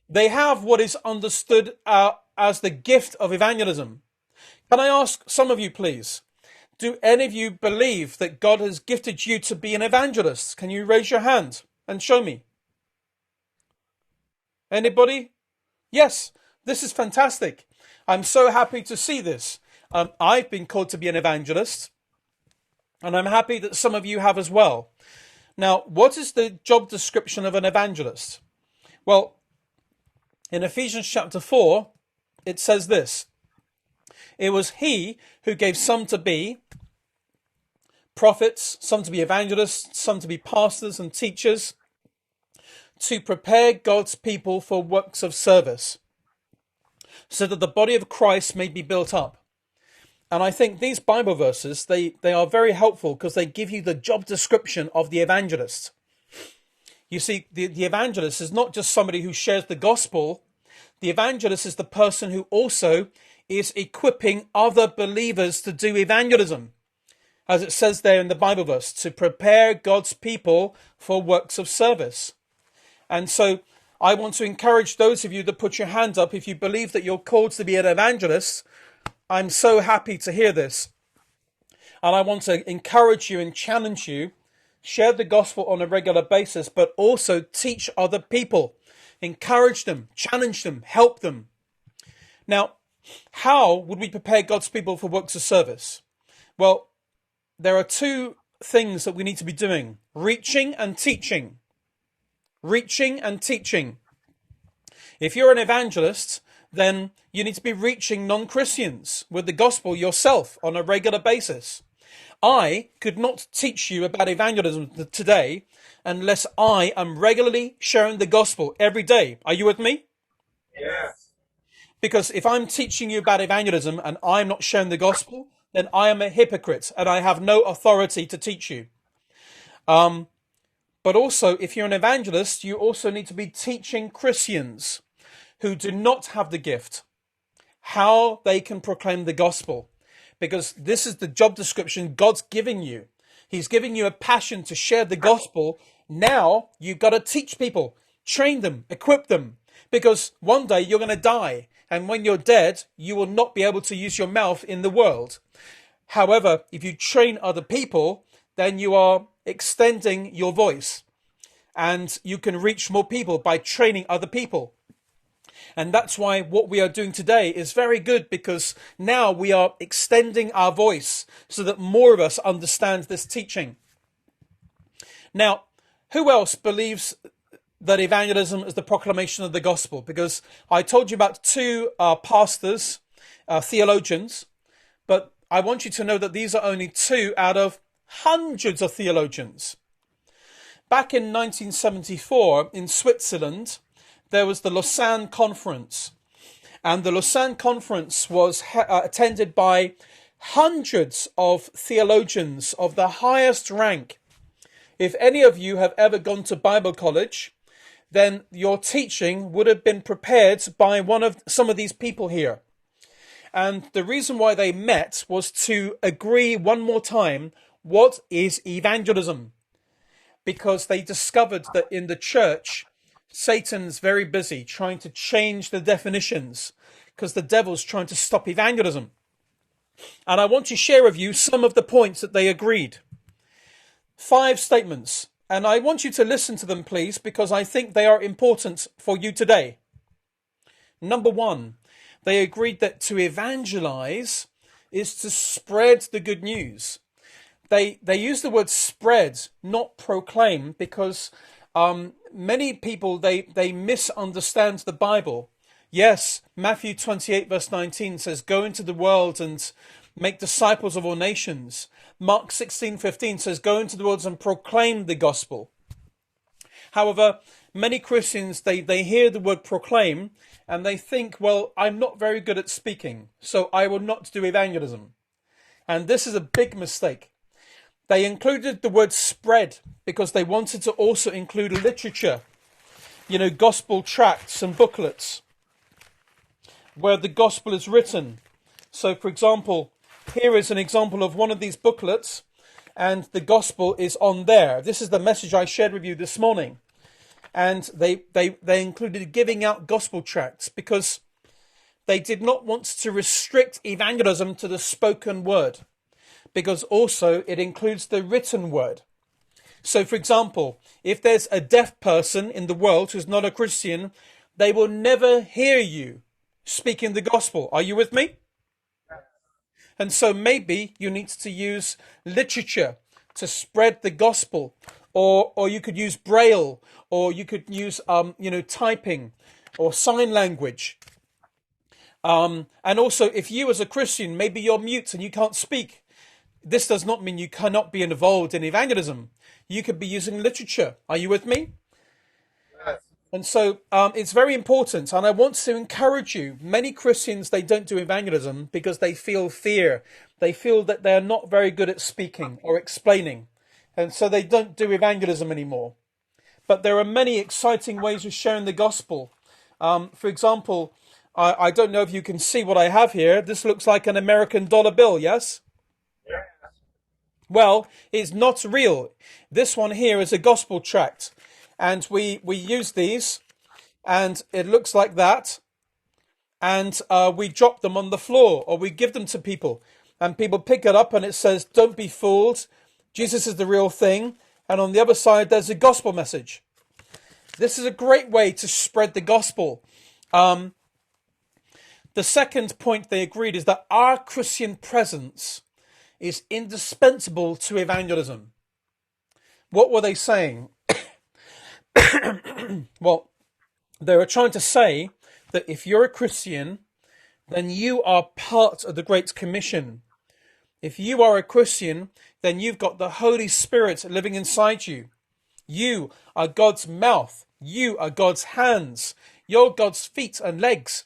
They have what is understood as the gift of evangelism. Can I ask some of you, please, do any of you believe that God has gifted you to be an evangelist? Can you raise your hand and show me? Anybody? Yes, this is fantastic. I'm so happy to see this. I've been called to be an evangelist, and I'm happy that some of you have as well. Now, what is the job description of an evangelist? Well, in Ephesians chapter 4, it says this. It was he who gave some to be prophets, some to be evangelists, some to be pastors and teachers, to prepare God's people for works of service, so that the body of Christ may be built up. And I think these Bible verses, they are very helpful because they give you the job description of the evangelist. You see, the evangelist is not just somebody who shares the gospel. The evangelist is the person who also is equipping other believers to do evangelism. As it says there in the Bible verse, to prepare God's people for works of service. And so I want to encourage those of you that put your hand up, if you believe that you're called to be an evangelist. I'm so happy to hear this. And I want to encourage you and challenge you, share the gospel on a regular basis, but also teach other people. Encourage them, challenge them, help them. Now, how would we prepare God's people for works of service? Well, there are two things that we need to be doing: reaching and teaching. Reaching and teaching. If you're an evangelist, then you need to be reaching non-Christians with the gospel yourself on a regular basis. I could not teach you about evangelism today unless I am regularly sharing the gospel every day. Are you with me? Yes. Because if I'm teaching you about evangelism and I'm not sharing the gospel, then I am a hypocrite and I have no authority to teach you. But also, if you're an evangelist, you also need to be teaching Christians who do not have the gift how they can proclaim the gospel. Because this is the job description God's giving you. He's giving you a passion to share the gospel. Now you've got to teach people, train them, equip them. Because one day you're going to die. And when you're dead, you will not be able to use your mouth in the world. However, if you train other people, then you are extending your voice. And you can reach more people by training other people. And that's why what we are doing today is very good, because now we are extending our voice so that more of us understand this teaching. Now, who else believes that evangelism is the proclamation of the gospel? Because I told you about two pastors, theologians, but I want you to know that these are only two out of hundreds of theologians. Back in 1974 in Switzerland, there was the Lausanne Conference. And the Lausanne Conference was attended by hundreds of theologians of the highest rank. If any of you have ever gone to Bible college, then your teaching would have been prepared by some of these people here. And the reason why they met was to agree one more time, what is evangelism? Because they discovered that in the church, Satan's very busy trying to change the definitions because the devil's trying to stop evangelism. And I want to share with you some of the points that they agreed. 5 statements. And I want you to listen to them, please, because I think they are important for you today. Number 1, they agreed that to evangelize is to spread the good news. They use the word spread, not proclaim, because many people, they misunderstand the Bible. Yes, Matthew 28 verse 19 says, go into the world and make disciples of all nations. Mark 16:15 says, go into the world and proclaim the gospel. However, many Christians, they hear the word proclaim and they think, well, I'm not very good at speaking, so I will not do evangelism. And this is a big mistake. They included the word spread because they wanted to also include literature, gospel tracts and booklets where the gospel is written. So, for example, here is an example of one of these booklets, and the gospel is on there. This is the message I shared with you this morning. And they included giving out gospel tracts because they did not want to restrict evangelism to the spoken word, because also it includes the written word. So, for example, if there's a deaf person in the world who's not a Christian, they will never hear you speaking the gospel. Are you with me? And so maybe you need to use literature to spread the gospel, or you could use Braille, or you could use typing or sign language. And also, if you as a Christian, maybe you're mute and you can't speak, this does not mean you cannot be involved in evangelism. You could be using literature. Are you with me? Yes. And so it's very important, and I want to encourage you. Many Christians, they don't do evangelism because they feel fear. They feel that they're not very good at speaking or explaining, and so they don't do evangelism anymore. But there are many exciting ways of sharing the gospel. For example, I don't know if you can see what I have here. This looks like an American dollar bill, yes? Yes. Well, it's not real. This one here is a gospel tract. And we use these, and it looks like that. And we drop them on the floor, or we give them to people. And people pick it up, and it says, don't be fooled. Jesus is the real thing. And on the other side, there's a gospel message. This is a great way to spread the gospel. The second point they agreed is that our Christian presence is indispensable to evangelism. What were they saying? Well, they were trying to say that if you're a Christian, then you are part of the Great Commission. If you are a Christian, then you've got the Holy Spirit living inside you. You are God's mouth. You are God's hands. You're God's feet and legs.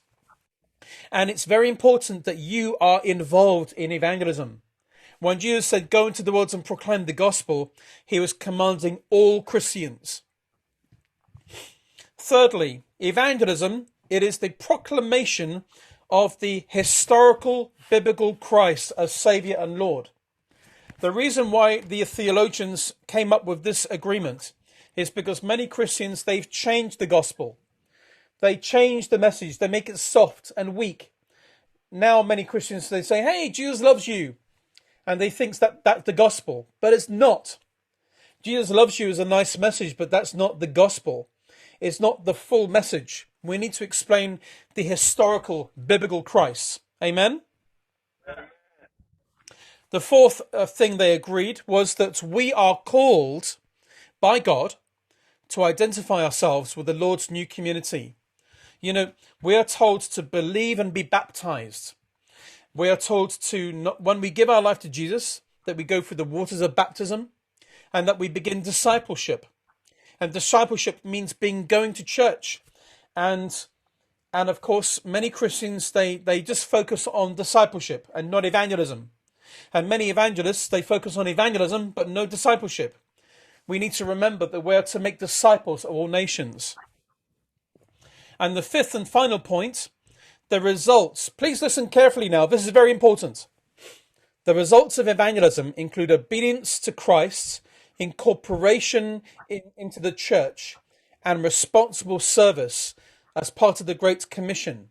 And it's very important that you are involved in evangelism. When Jesus said, go into the world and proclaim the gospel, he was commanding all Christians. Thirdly, evangelism, it is the proclamation of the historical biblical Christ as Saviour and Lord. The reason why the theologians came up with this agreement is because many Christians, they've changed the gospel. They change the message. They make it soft and weak. Now many Christians, they say, hey, Jesus loves you. And they think that that's the gospel. But it's not. Jesus loves you is a nice message, but that's not the gospel. It's not the full message. We need to explain the historical biblical Christ. Amen? The fourth thing they agreed was that we are called by God to identify ourselves with the Lord's new community. You know, we are told to believe and be baptized. We are told to, when we give our life to Jesus, that we go through the waters of baptism and that we begin discipleship. And discipleship means going to church And of course, many Christians, they just focus on discipleship and not evangelism. And many evangelists, they focus on evangelism, but no discipleship. We need to remember that we're to make disciples of all nations. And the fifth and final point, the results. Please listen carefully now. This is very important. The results of evangelism include obedience to Christ, incorporation into the church, and responsible service as part of the Great Commission.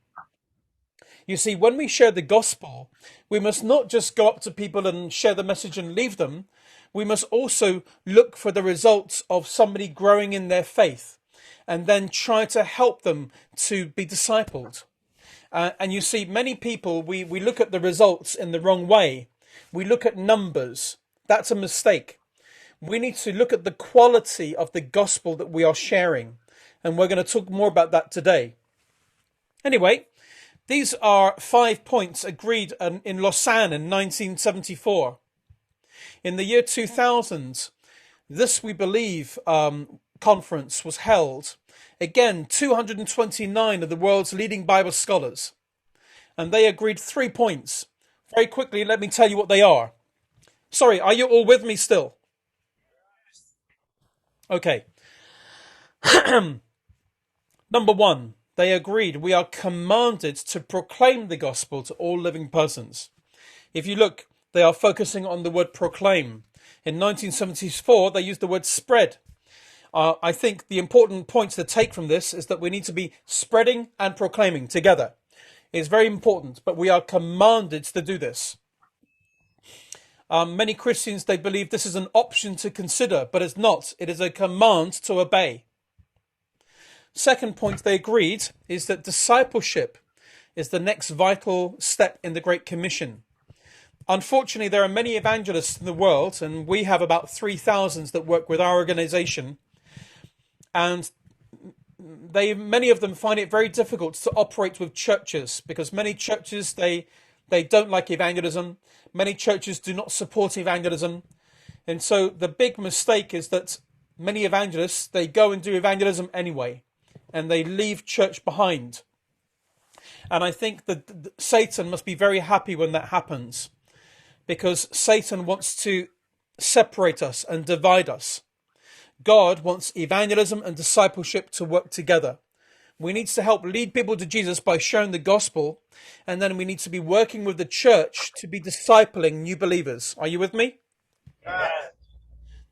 You see, when we share the gospel, we must not just go up to people and share the message and leave them. We must also look for the results of somebody growing in their faith and then try to help them to be discipled. And you see, many people, we look at the results in the wrong way. We look at numbers. That's a mistake. We need to look at the quality of the gospel that we are sharing. And we're going to talk more about that today. Anyway, these are 5 points agreed in Lausanne in 1974. In the year 2000, this, we believe, conference was held. Again, 229 of the world's leading Bible scholars. And they agreed 3 points. Very quickly, let me tell you what they are. Sorry, are you all with me still? Okay. Number one, they agreed we are commanded to proclaim the gospel to all living persons. If you look, they are focusing on the word proclaim. In 1974, they used the word spread. I think the important point to take from this is that we need to be spreading and proclaiming together. It's very important, but we are commanded to do this. Many Christians, they believe this is an option to consider, but it's not. It is a command to obey. Second point they agreed is that discipleship is the next vital step in the Great Commission. Unfortunately, there are many evangelists in the world, and we have about 3,000 that work with our organization. And many of them find it very difficult to operate with churches because many churches, they don't like evangelism. Many churches do not support evangelism. And so the big mistake is that many evangelists, they go and do evangelism anyway, and they leave church behind. And I think that Satan must be very happy when that happens, because Satan wants to separate us and divide us. God wants evangelism and discipleship to work together. We need to help lead people to Jesus by sharing the gospel, and then we need to be working with the church to be discipling new believers. Are you with me? Yes.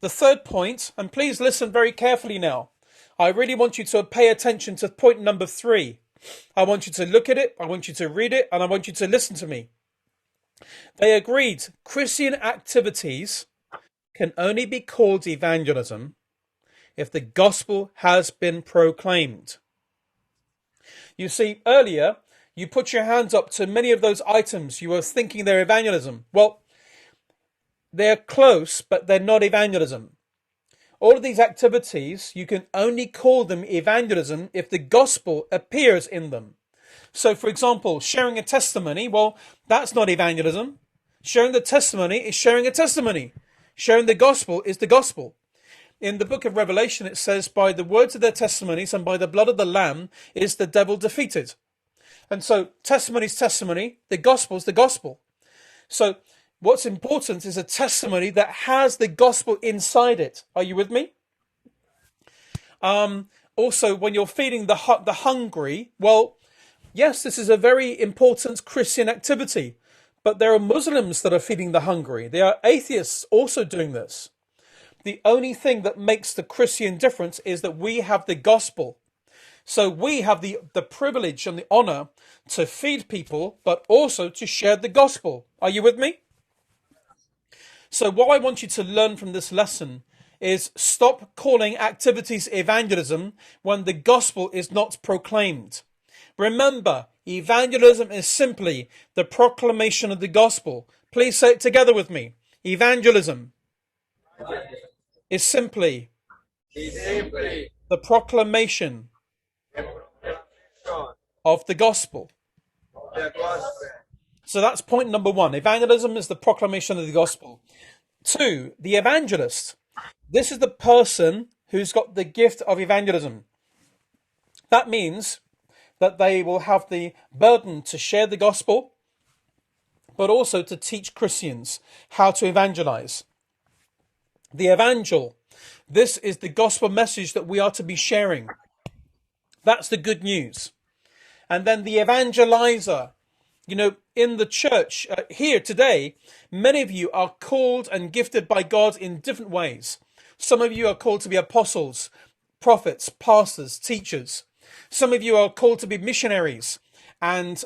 The third point, and please listen very carefully now. I really want you to pay attention to point number 3. I want you to look at it, I want you to read it, and I want you to listen to me. They agreed Christian activities can only be called evangelism if the gospel has been proclaimed. You see, earlier, you put your hands up to many of those items you were thinking they're evangelism. Well, they're close, but they're not evangelism. All of these activities, you can only call them evangelism if the gospel appears in them. So, for example, sharing a testimony, well, that's not evangelism. Sharing the testimony is sharing a testimony. Sharing the gospel is the gospel. In the book of Revelation, it says, by the words of their testimonies and by the blood of the Lamb is the devil defeated. And so, testimony is testimony, the gospel is the gospel. So, what's important is a testimony that has the gospel inside it. Are you with me? Also, when you're feeding the hungry, well, yes, this is a very important Christian activity. But there are Muslims that are feeding the hungry. There are atheists also doing this. The only thing that makes the Christian difference is that we have the gospel. So we have the privilege and the honor to feed people, but also to share the gospel. Are you with me? So what I want you to learn from this lesson is stop calling activities evangelism when the gospel is not proclaimed. Remember, evangelism is simply the proclamation of the gospel. Please say it together with me. Evangelism is simply the proclamation of the gospel. So that's point number 1. Evangelism is the proclamation of the gospel. 2, the evangelist. This is the person who's got the gift of evangelism. That means that they will have the burden to share the gospel, but also to teach Christians how to evangelize. The evangel, this is the gospel message that we are to be sharing. That's the good news. And then the evangelizer, you know, in the church here today, many of you are called and gifted by God in different ways. Some of you are called to be apostles, prophets, pastors, teachers. Some of you are called to be missionaries, and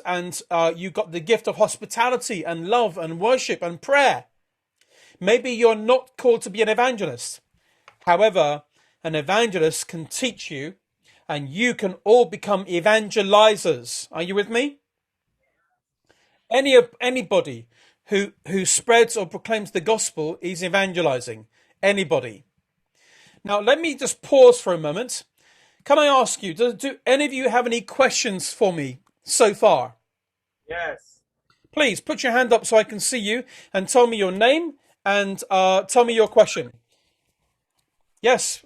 you've got the gift of hospitality and love and worship and prayer. Maybe you're not called to be an evangelist. However, an evangelist can teach you, and you can all become evangelizers. Are you with me? Anybody who spreads or proclaims the gospel is evangelizing. Anybody. Now, let me just pause for a moment. Can I ask you, do any of you have any questions for me so far? Yes. Please put your hand up so I can see you and tell me your name and tell me your question. Yes.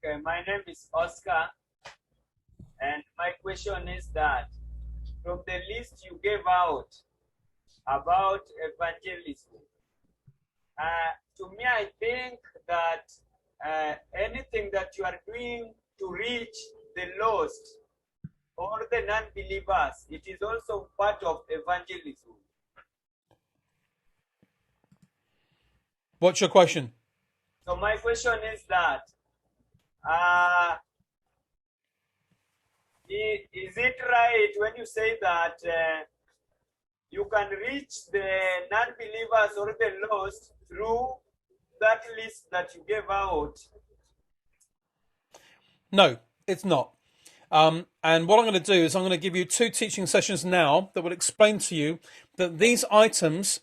Okay, my name is Oscar, and my question is that from the list you gave out about evangelism, to me, I think that anything that you are doing to reach the lost or the non-believers, it is also part of evangelism. What's your question? So my question is that, is it right when you say that you can reach the non-believers or the lost through that list that you gave out? No, it's not. And what I'm going to do is I'm going to give you 2 teaching sessions now that will explain to you that these items,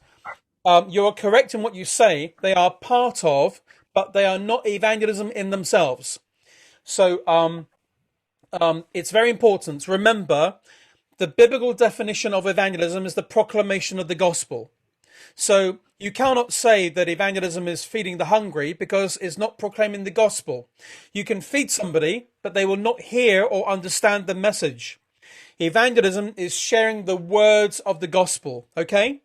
you are correct in what you say, they are part of, but they are not evangelism in themselves. So it's very important. Remember, the biblical definition of evangelism is the proclamation of the gospel. So you cannot say that evangelism is feeding the hungry because it's not proclaiming the gospel. You can feed somebody, but they will not hear or understand the message. Evangelism is sharing the words of the gospel, okay?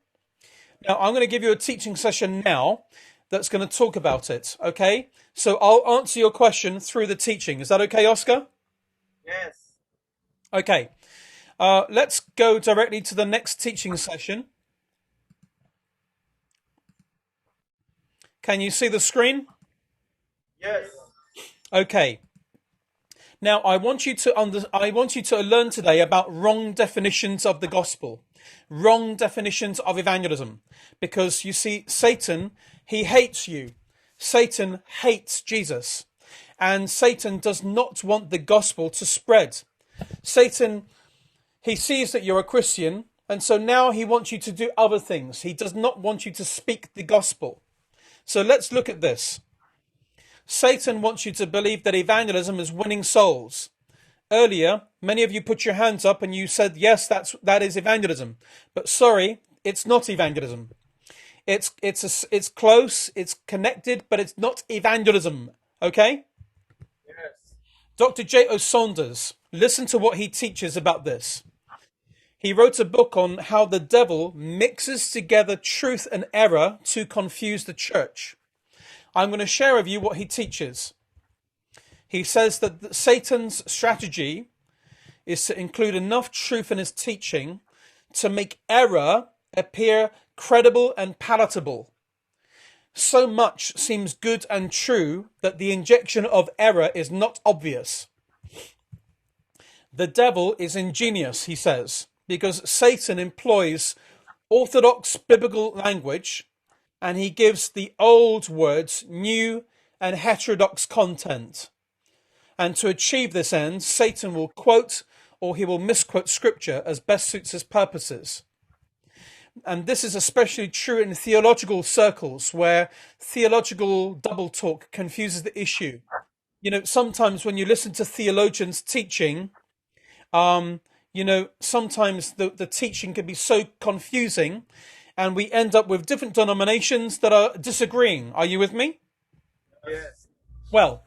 Now, I'm going to give you a teaching session now that's going to talk about it, okay? So I'll answer your question through the teaching. Is that okay, Oscar? Yes. Okay. Let's go directly to the next teaching session. Can you see the screen? Yes. Okay. Now, I want you to learn today about wrong definitions of the gospel, wrong definitions of evangelism, because you see, Satan, he hates you. Satan hates Jesus, and Satan does not want the gospel to spread. Satan, he sees that you're a Christian, and so now he wants you to do other things. He does not want you to speak the gospel. So let's look at this. Satan wants you to believe that evangelism is winning souls. Earlier, many of you put your hands up and you said, yes, that is evangelism. But sorry, it's not evangelism. It's close, it's connected, but it's not evangelism. Okay? Yes. Dr. J.O. Saunders, listen to what he teaches about this. He wrote a book on how the devil mixes together truth and error to confuse the church. I'm going to share with you what he teaches. He says that Satan's strategy is to include enough truth in his teaching to make error appear credible and palatable. So much seems good and true that the injection of error is not obvious. The devil is ingenious, he says, because Satan employs orthodox biblical language and he gives the old words new and heterodox content. And to achieve this end, Satan will quote or he will misquote scripture as best suits his purposes. And this is especially true in theological circles where theological double talk confuses the issue. You know, sometimes when you listen to theologians teaching, sometimes the teaching can be so confusing and we end up with different denominations that are disagreeing. Are you with me? Yes. Well,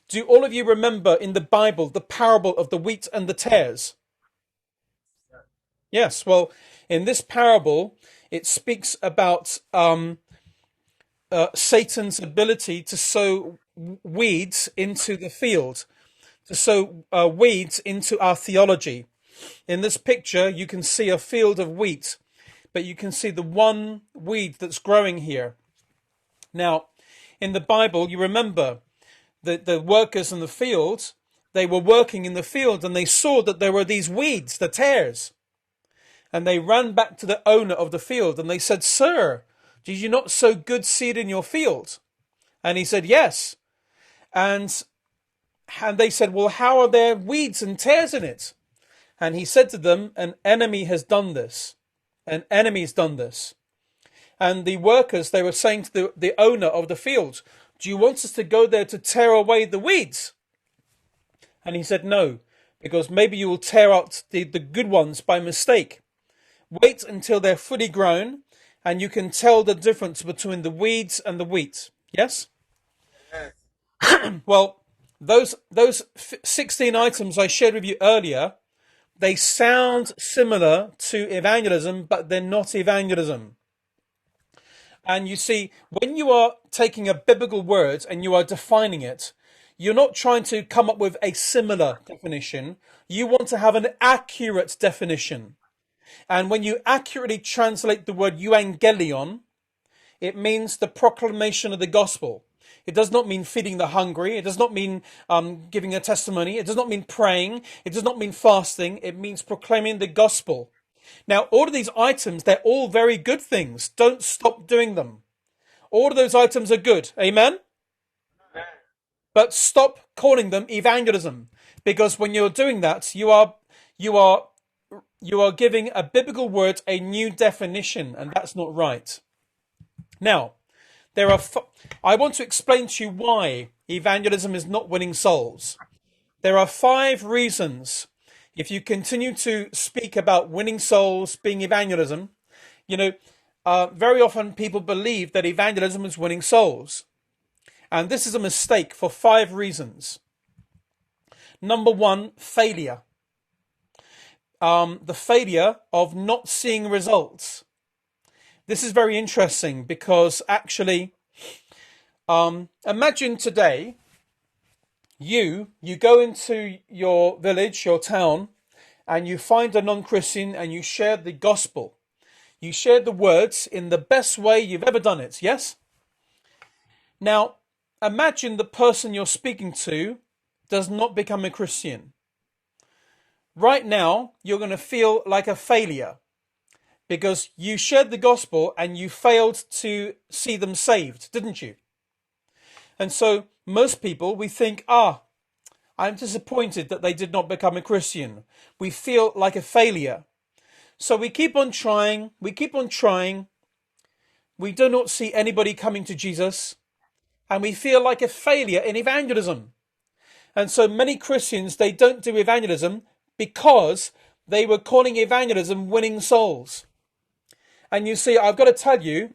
Do all of you remember in the Bible the parable of the wheat and the tares? Yes, well, in this parable, it speaks about Satan's ability to sow weeds into the field, to sow weeds into our theology. In this picture, you can see a field of wheat, but you can see the one weed that's growing here. Now, in the Bible, you remember that the workers in the field, they were working in the field and they saw that there were these weeds, the tares. And they ran back to the owner of the field and they said, "Sir, did you not sow good seed in your field?" And he said, "Yes." And they said, "Well, how are there weeds and tares in it?" And he said to them, "An enemy has done this. An enemy's done this." And the workers, they were saying to the owner of the field, "Do you want us to go there to tear away the weeds?" And he said, "No, because maybe you will tear out the good ones by mistake. Wait until they're fully grown and you can tell the difference between the weeds and the wheat." Yes? Well, those 16 items I shared with you earlier, they sound similar to evangelism, but they're not evangelism. And you see, when you are taking a biblical word and you are defining it, you're not trying to come up with a similar definition. You want to have an accurate definition. And when you accurately translate the word euangelion, it means the proclamation of the gospel. It does not mean feeding the hungry. It does not mean giving a testimony. It does not mean praying. It does not mean fasting. It means proclaiming the gospel. Now, all of these items, they're all very good things. Don't stop doing them. All of those items are good. Amen? But stop calling them evangelism. Because when you're doing that, you are giving a biblical word a new definition, and that's not right. Now, I want to explain to you why evangelism is not winning souls. There are 5 reasons. If you continue to speak about winning souls being evangelism, very often people believe that evangelism is winning souls. And this is a mistake for 5 reasons. Number 1, failure. The failure of not seeing results. This is very interesting because actually, imagine today, you go into your village, your town, and you find a non-Christian and you share the gospel. You share the words in the best way you've ever done it, yes? Now, imagine the person you're speaking to does not become a Christian. Right now, you're going to feel like a failure because you shared the gospel and you failed to see them saved, didn't you? And so most people, we think, I'm disappointed that they did not become a Christian. We feel like a failure. So we keep on trying. We do not see anybody coming to Jesus. And we feel like a failure in evangelism. And so many Christians, they don't do evangelism because they were calling evangelism winning souls. And you see, I've got to tell you,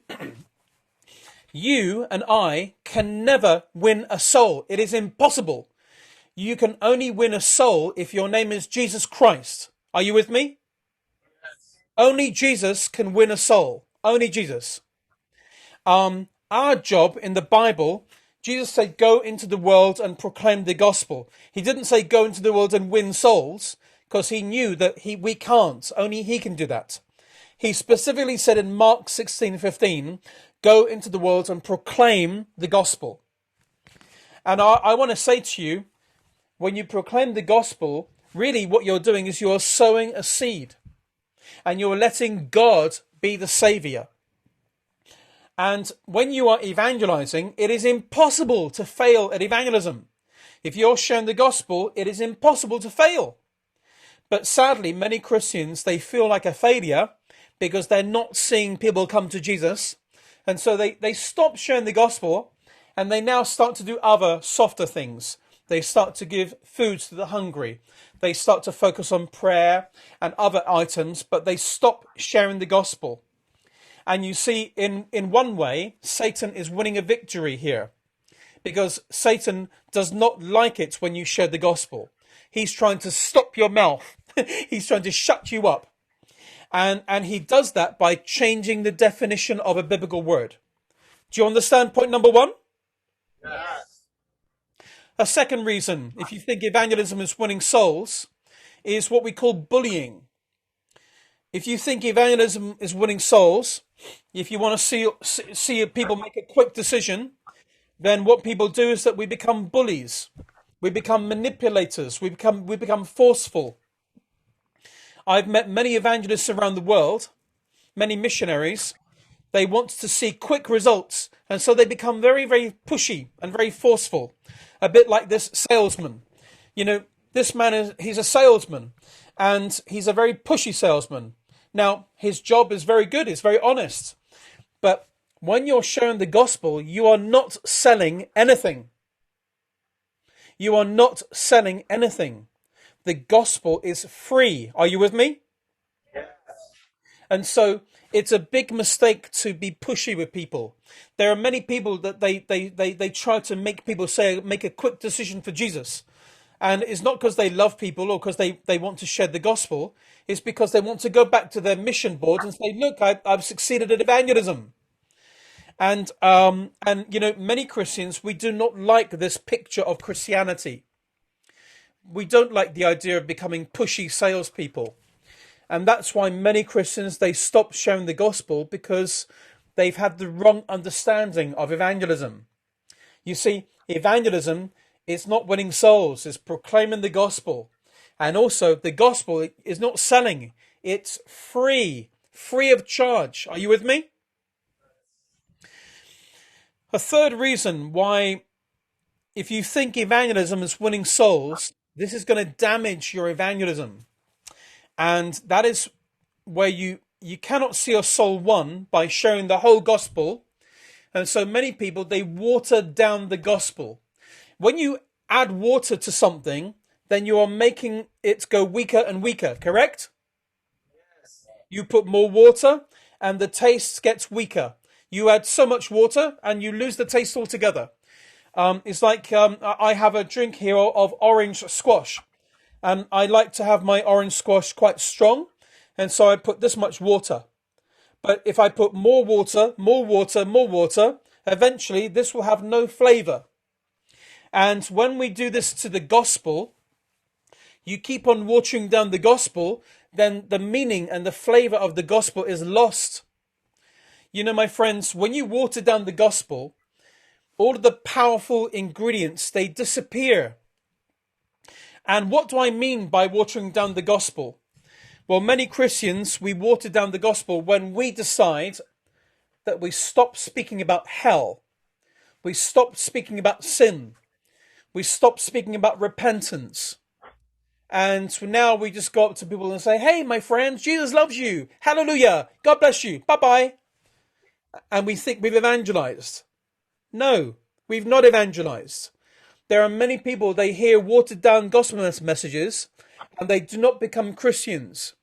you and I can never win a soul. It is impossible. You can only win a soul if your name is Jesus Christ. Are you with me? Yes. Only Jesus can win a soul. Only Jesus. Our job in the Bible, Jesus said, go into the world and proclaim the gospel. He didn't say go into the world and win souls because he knew that we can't. Only he can do that. He specifically said in Mark 16:15, go into the world and proclaim the gospel. And I want to say to you, when you proclaim the gospel, really what you're doing is you're sowing a seed and you're letting God be the savior. And when you are evangelizing, it is impossible to fail at evangelism. If you're sharing the gospel, it is impossible to fail. But sadly, many Christians, they feel like a failure because they're not seeing people come to Jesus. And so they stop sharing the gospel and they now start to do other softer things. They start to give food to the hungry. They start to focus on prayer and other items, but they stop sharing the gospel. And you see, in one way, Satan is winning a victory here because Satan does not like it when you share the gospel. He's trying to stop your mouth. He's trying to shut you up. And he does that by changing the definition of a biblical word. Do you understand point number one? Yes. A second reason, if you think evangelism is winning souls, is what we call bullying. If you think evangelism is winning souls, if you want to see people make a quick decision, then what people do is that we become bullies. We become manipulators. We become forceful. I've met many evangelists around the world, many missionaries. They want to see quick results, and so they become very, very pushy and very forceful. A bit like this salesman. You know, this man he's a salesman, and he's a very pushy salesman. Now, his job is very good, it's very honest. But when you're sharing the gospel, you are not selling anything. You are not selling anything. The gospel is free. Are you with me? Yes. And so it's a big mistake to be pushy with people. There are many people that they try to make people make a quick decision for Jesus. And it's not because they love people or because they want to share the gospel. It's because they want to go back to their mission board and say, look, I've succeeded at evangelism. And you know, many Christians, we do not like this picture of Christianity. We don't like the idea of becoming pushy salespeople. And that's why many Christians, they stop sharing the gospel because they've had the wrong understanding of evangelism. You see, evangelism is not winning souls, it's proclaiming the gospel. And also, the gospel is not selling, it's free of charge. Are you with me? A third reason why, if you think evangelism is winning souls, this is going to damage your evangelism. And that is where you cannot see a soul won by sharing the whole gospel. And so many people, they water down the gospel. When you add water to something, then you are making it go weaker and weaker, correct? Yes. You put more water and the taste gets weaker. You add so much water and you lose the taste altogether. It's like I have a drink here of orange squash. And I like to have my orange squash quite strong. And so I put this much water. But if I put more water, eventually this will have no flavor. And when we do this to the gospel, you keep on watering down the gospel, then the meaning and the flavor of the gospel is lost. You know, my friends, when you water down the gospel, all of the powerful ingredients, they disappear. And what do I mean by watering down the gospel? Well, many Christians, we water down the gospel when we decide that we stop speaking about hell. We stop speaking about sin. We stop speaking about repentance. And so now we just go up to people and say, hey, my friends, Jesus loves you. Hallelujah. God bless you. Bye-bye. And we think we've evangelized. No, we've not evangelized. There are many people, they hear watered down gospel messages and they do not become Christians.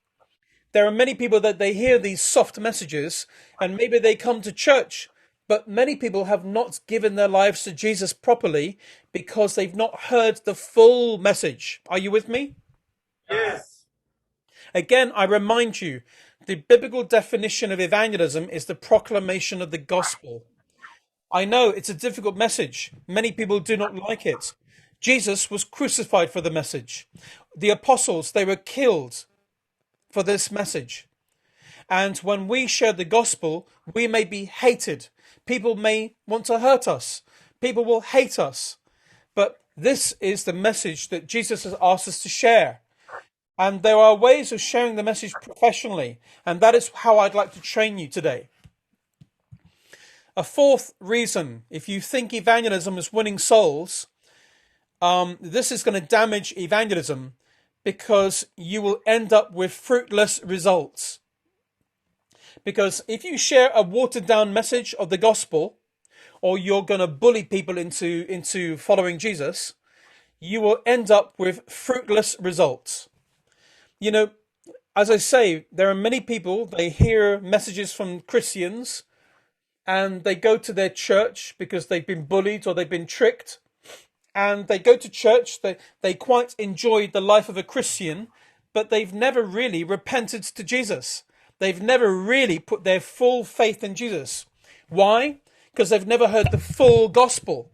There are many people that they hear these soft messages and maybe they come to church, but many people have not given their lives to Jesus properly because they've not heard the full message. Are you with me? Yes. Again, I remind you, the biblical definition of evangelism is the proclamation of the gospel. I know it's a difficult message. Many people do not like it. Jesus was crucified for the message. The apostles, they were killed for this message. And when we share the gospel, we may be hated. People may want to hurt us. People will hate us. But this is the message that Jesus has asked us to share. And there are ways of sharing the message professionally. And that is how I'd like to train you today. A fourth reason, if you think evangelism is winning souls, this is going to damage evangelism because you will end up with fruitless results. Because if you share a watered down message of the gospel, or you're going to bully people into following Jesus, you will end up with fruitless results. You know, as I say, there are many people, they hear messages from Christians, and they go to their church because they've been bullied or they've been tricked. And they go to church, they quite enjoy the life of a Christian, but they've never really repented to Jesus. They've never really put their full faith in Jesus. Why? Because they've never heard the full gospel.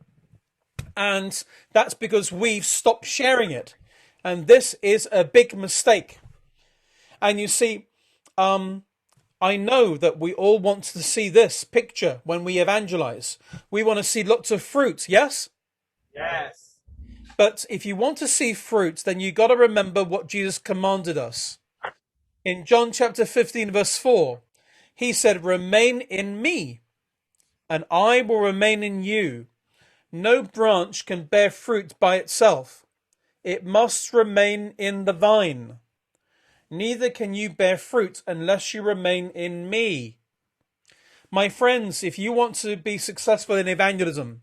And that's because we've stopped sharing it. And this is a big mistake. And you see, I know that we all want to see this picture when we evangelize. We want to see lots of fruit, yes? Yes. But if you want to see fruit, then you got to remember what Jesus commanded us. In John chapter 15, verse 4, he said, "Remain in me, and I will remain in you. No branch can bear fruit by itself. It must remain in the vine. Neither can you bear fruit unless you remain in me." My friends, if you want to be successful in evangelism,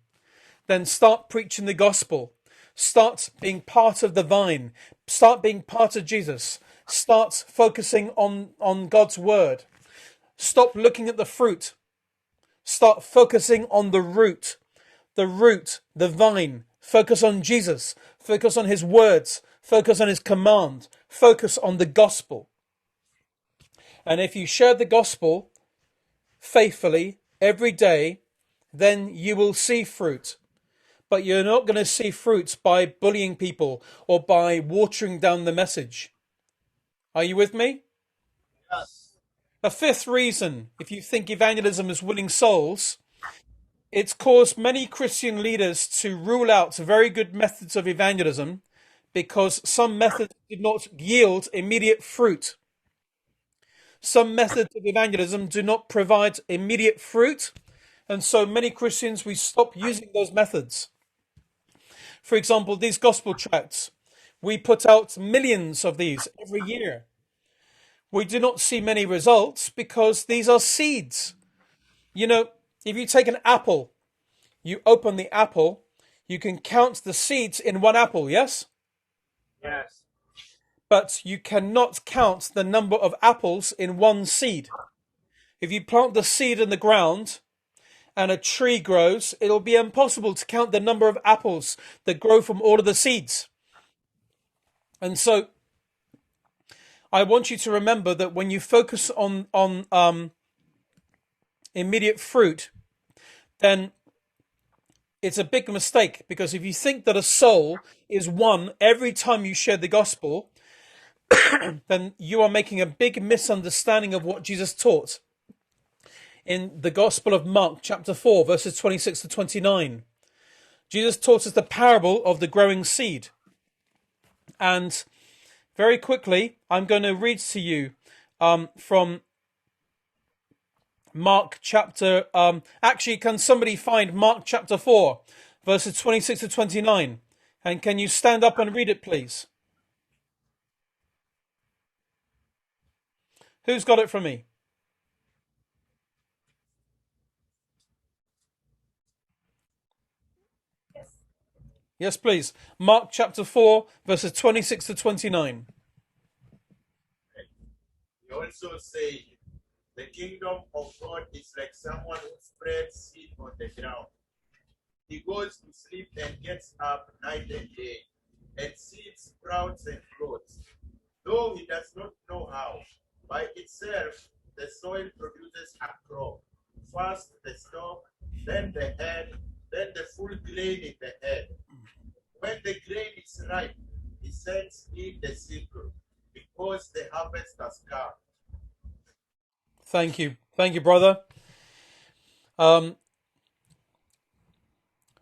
then start preaching the gospel. Start being part of the vine. Start being part of Jesus. Start focusing on God's word. Stop looking at the fruit. Start focusing on the root. The root, the vine. Focus on Jesus. Focus on his words. Focus on his command. Focus on the gospel. And if you share the gospel faithfully every day, then you will see fruit. But you're not going to see fruits by bullying people or by watering down the message. Are you with me? Yes. A fifth reason, if you think evangelism is winning souls, it's caused many Christian leaders to rule out very good methods of evangelism because some methods did not yield immediate fruit. Some methods of evangelism do not provide immediate fruit, and so many Christians, we stop using those methods. For example, these gospel tracts, we put out millions of these every year. We do not see many results because these are seeds. You know, if you take an apple, you open the apple, you can count the seeds in one apple, yes? Yes. But you cannot count the number of apples in one seed. If you plant the seed in the ground and a tree grows, it'll be impossible to count the number of apples that grow from all of the seeds. And so I want you to remember that when you focus on immediate fruit, then it's a big mistake, because if you think that a soul is won every time you share the gospel, then you are making a big misunderstanding of what Jesus taught. In the Gospel of Mark, chapter 4, verses 26 to 29, Jesus taught us the parable of the growing seed. And very quickly, I'm going to read to you from Mark chapter... actually, can somebody find Mark chapter 4, verses 26 to 29? And can you stand up and read it, please? Who's got it from me? Yes, please. Mark chapter 4, verses 26 to 29. He also said, the kingdom of God is like someone who spreads seed on the ground. He goes to sleep and gets up night and day, and seeds sprouts and grows, though he does not know how. By itself, the soil produces a crop. First the stalk, then the head, then the full grain in the head. When the grain is ripe, he sends in the sickle, because the harvest has come. Thank you. Thank you, brother.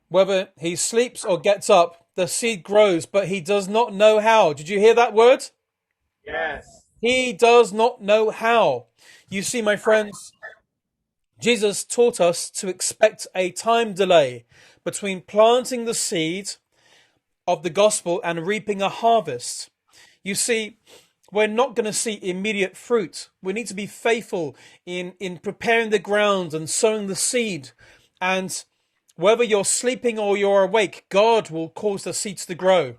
Whether he sleeps or gets up, the seed grows, but he does not know how. Did you hear that word? Yes. He does not know how. You see, my friends, Jesus taught us to expect a time delay between planting the seed of the gospel and reaping a harvest. You see, we're not going to see immediate fruit. We need to be faithful in preparing the ground and sowing the seed. And whether you're sleeping or you're awake, God will cause the seeds to grow.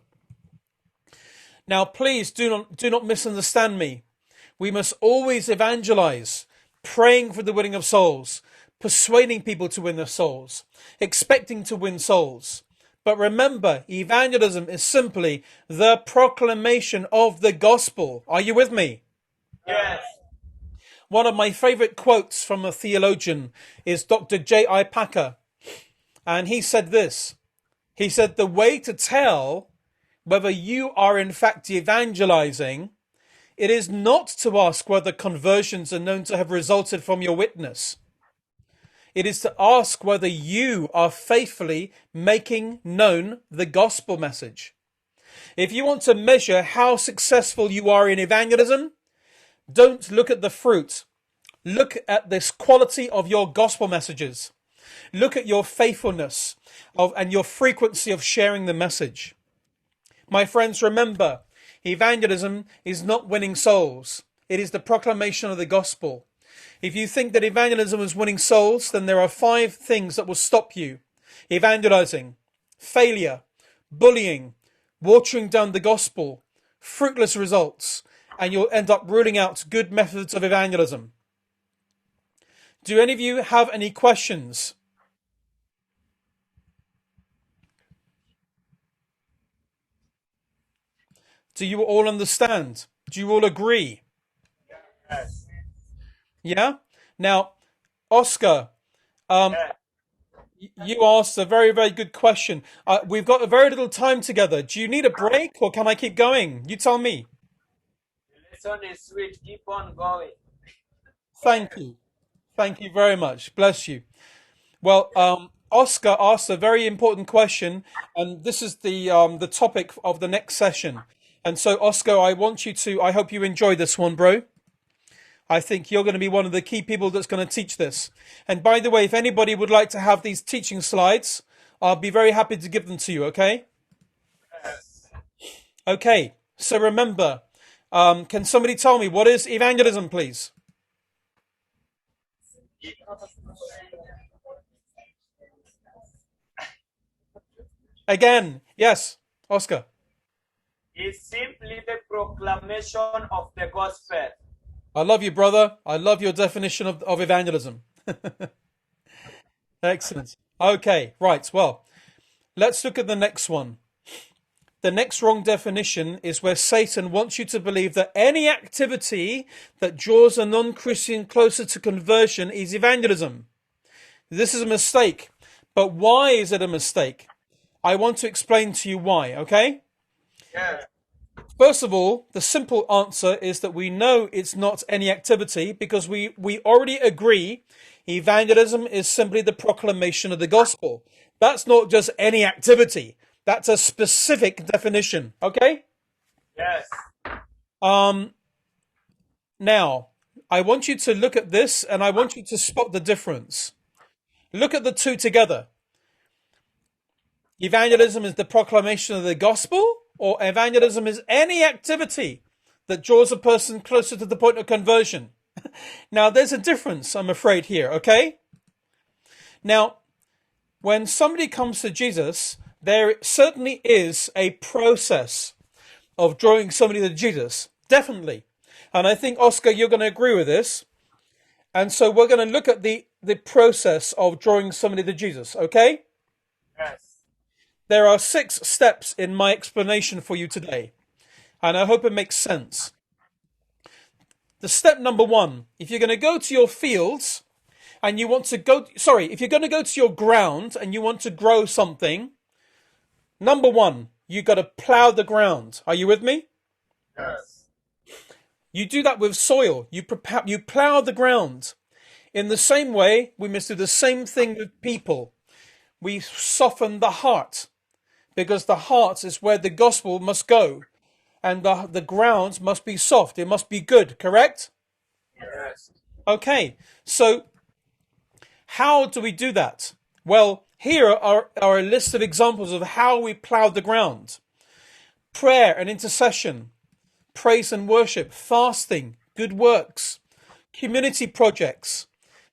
Now, please do not misunderstand me. We must always evangelize, praying for the winning of souls, persuading people to win their souls, expecting to win souls. But remember, evangelism is simply the proclamation of the gospel. Are you with me? Yes. One of my favorite quotes from a theologian is Dr. J.I. Packer. And he said this. He said, the way to tell whether you are in fact evangelizing, it is not to ask whether conversions are known to have resulted from your witness. It is to ask whether you are faithfully making known the gospel message. If you want to measure how successful you are in evangelism, don't look at the fruit. Look at this quality of your gospel messages. Look at your faithfulness and your frequency of sharing the message. My friends, remember, evangelism is not winning souls. It is the proclamation of the gospel. If you think that evangelism is winning souls, then there are 5 things that will stop you evangelizing: failure, bullying, watering down the gospel, fruitless results, and you'll end up ruling out good methods of evangelism. Do any of you have any questions? Do you all understand? Do you all agree? Yes. Yeah? Now, Oscar, you asked a very, very good question. We've got a very little time together. Do you need a break or can I keep going? You tell me. The lesson is sweet. Keep on going. Thank you. Thank you very much. Bless you. Well, Oscar asked a very important question, and this is the topic of the next session. And so, Oscar, I hope you enjoy this one, bro. I think you're going to be one of the key people that's going to teach this. And by the way, if anybody would like to have these teaching slides, I'll be very happy to give them to you, okay? Yes. Okay, so remember, can somebody tell me what is evangelism, please? Again, yes, Oscar. It's simply the proclamation of the gospel. I love you, brother. I love your definition of evangelism. Excellent. Okay, right. Well, let's look at the next one. The next wrong definition is where Satan wants you to believe that any activity that draws a non-Christian closer to conversion is evangelism. This is a mistake. But why is it a mistake? I want to explain to you why, okay? Yes. First of all, the simple answer is that we know it's not any activity because we already agree evangelism is simply the proclamation of the gospel. That's not just any activity. That's a specific definition, okay? Yes. Now, I want you to look at this and I want you to spot the difference. Look at the two together. Evangelism is the proclamation of the gospel, or evangelism is any activity that draws a person closer to the point of conversion. Now, there's a difference, I'm afraid, here, okay? Now, when somebody comes to Jesus, there certainly is a process of drawing somebody to Jesus, definitely. And I think, Oscar, you're going to agree with this. And so we're going to look at the process of drawing somebody to Jesus, okay? Yes. There are 6 steps in my explanation for you today, and I hope it makes sense. The step number 1, if you're going to go to your fields and you want to if you're going to go to your ground and you want to grow something, number 1, you got to plow the ground. Are you with me? Yes. You do that with soil. You plow the ground. In the same way, we must do the same thing with people. We soften the heart, because the heart is where the gospel must go. And the ground must be soft. It must be good, correct? Yes. Okay, so how do we do that? Well, here are a list of examples of how we plow the ground. Prayer and intercession, praise and worship, fasting, good works, community projects,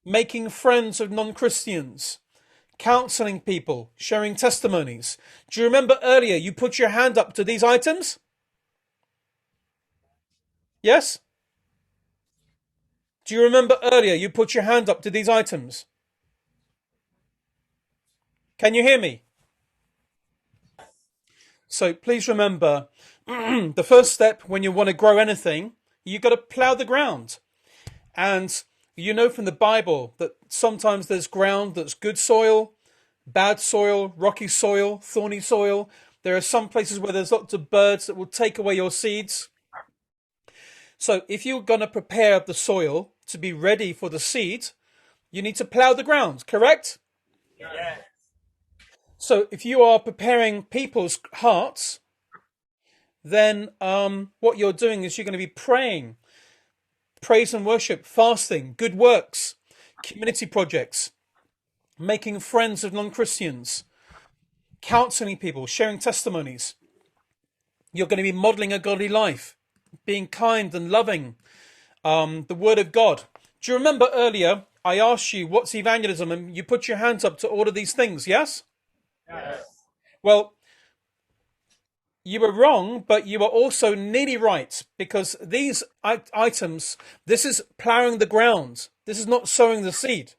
making friends of non-Christians, counseling people, sharing testimonies. Do you remember earlier you put your hand up to these items? Yes? Do you remember earlier you put your hand up to these items? Can you hear me? So please remember, the first step when you want to grow anything, you've got to plow the ground. And you know from the Bible that sometimes there's ground that's good soil, bad soil, rocky soil, thorny soil. There are some places where there's lots of birds that will take away your seeds. So if you're going to prepare the soil to be ready for the seed, you need to plow the ground, correct? Yes. So if you are preparing people's hearts, then what you're doing is you're going to be praying, praise and worship, fasting, good works, community projects, making friends of non-Christians, counseling people, sharing testimonies. You're going to be modeling a godly life, being kind and loving, the word of God. Do you remember earlier I asked you what's evangelism, and you put your hands up to all of these things, yes? Yes. Well, you were wrong, but you were also nearly right, because these items, this is plowing the ground. This is not sowing the seed.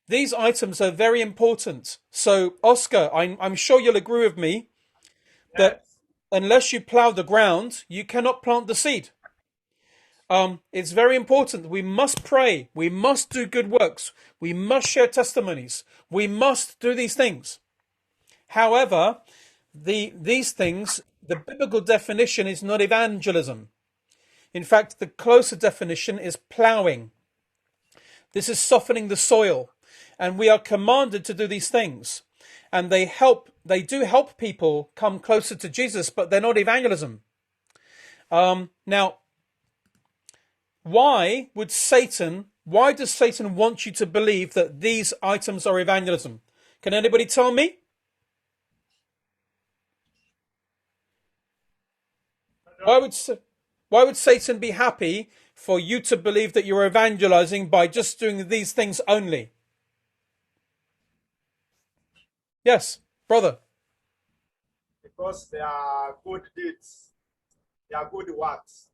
These items are very important. So, Oscar, I'm sure you'll agree with me that unless you plow the ground, you cannot plant the seed. It's very important. We must pray. We must do good works. We must share testimonies. We must do these things. However, these things, the biblical definition is not evangelism. In fact, the closer definition is plowing. This is softening the soil. And we are commanded to do these things. And they do help people come closer to Jesus, but they're not evangelism. Now, why does Satan want you to believe that these items are evangelism? Can anybody tell me? Why would Satan be happy for you to believe that you're evangelizing by just doing these things only? Yes, brother. Because they are good deeds. They are good works.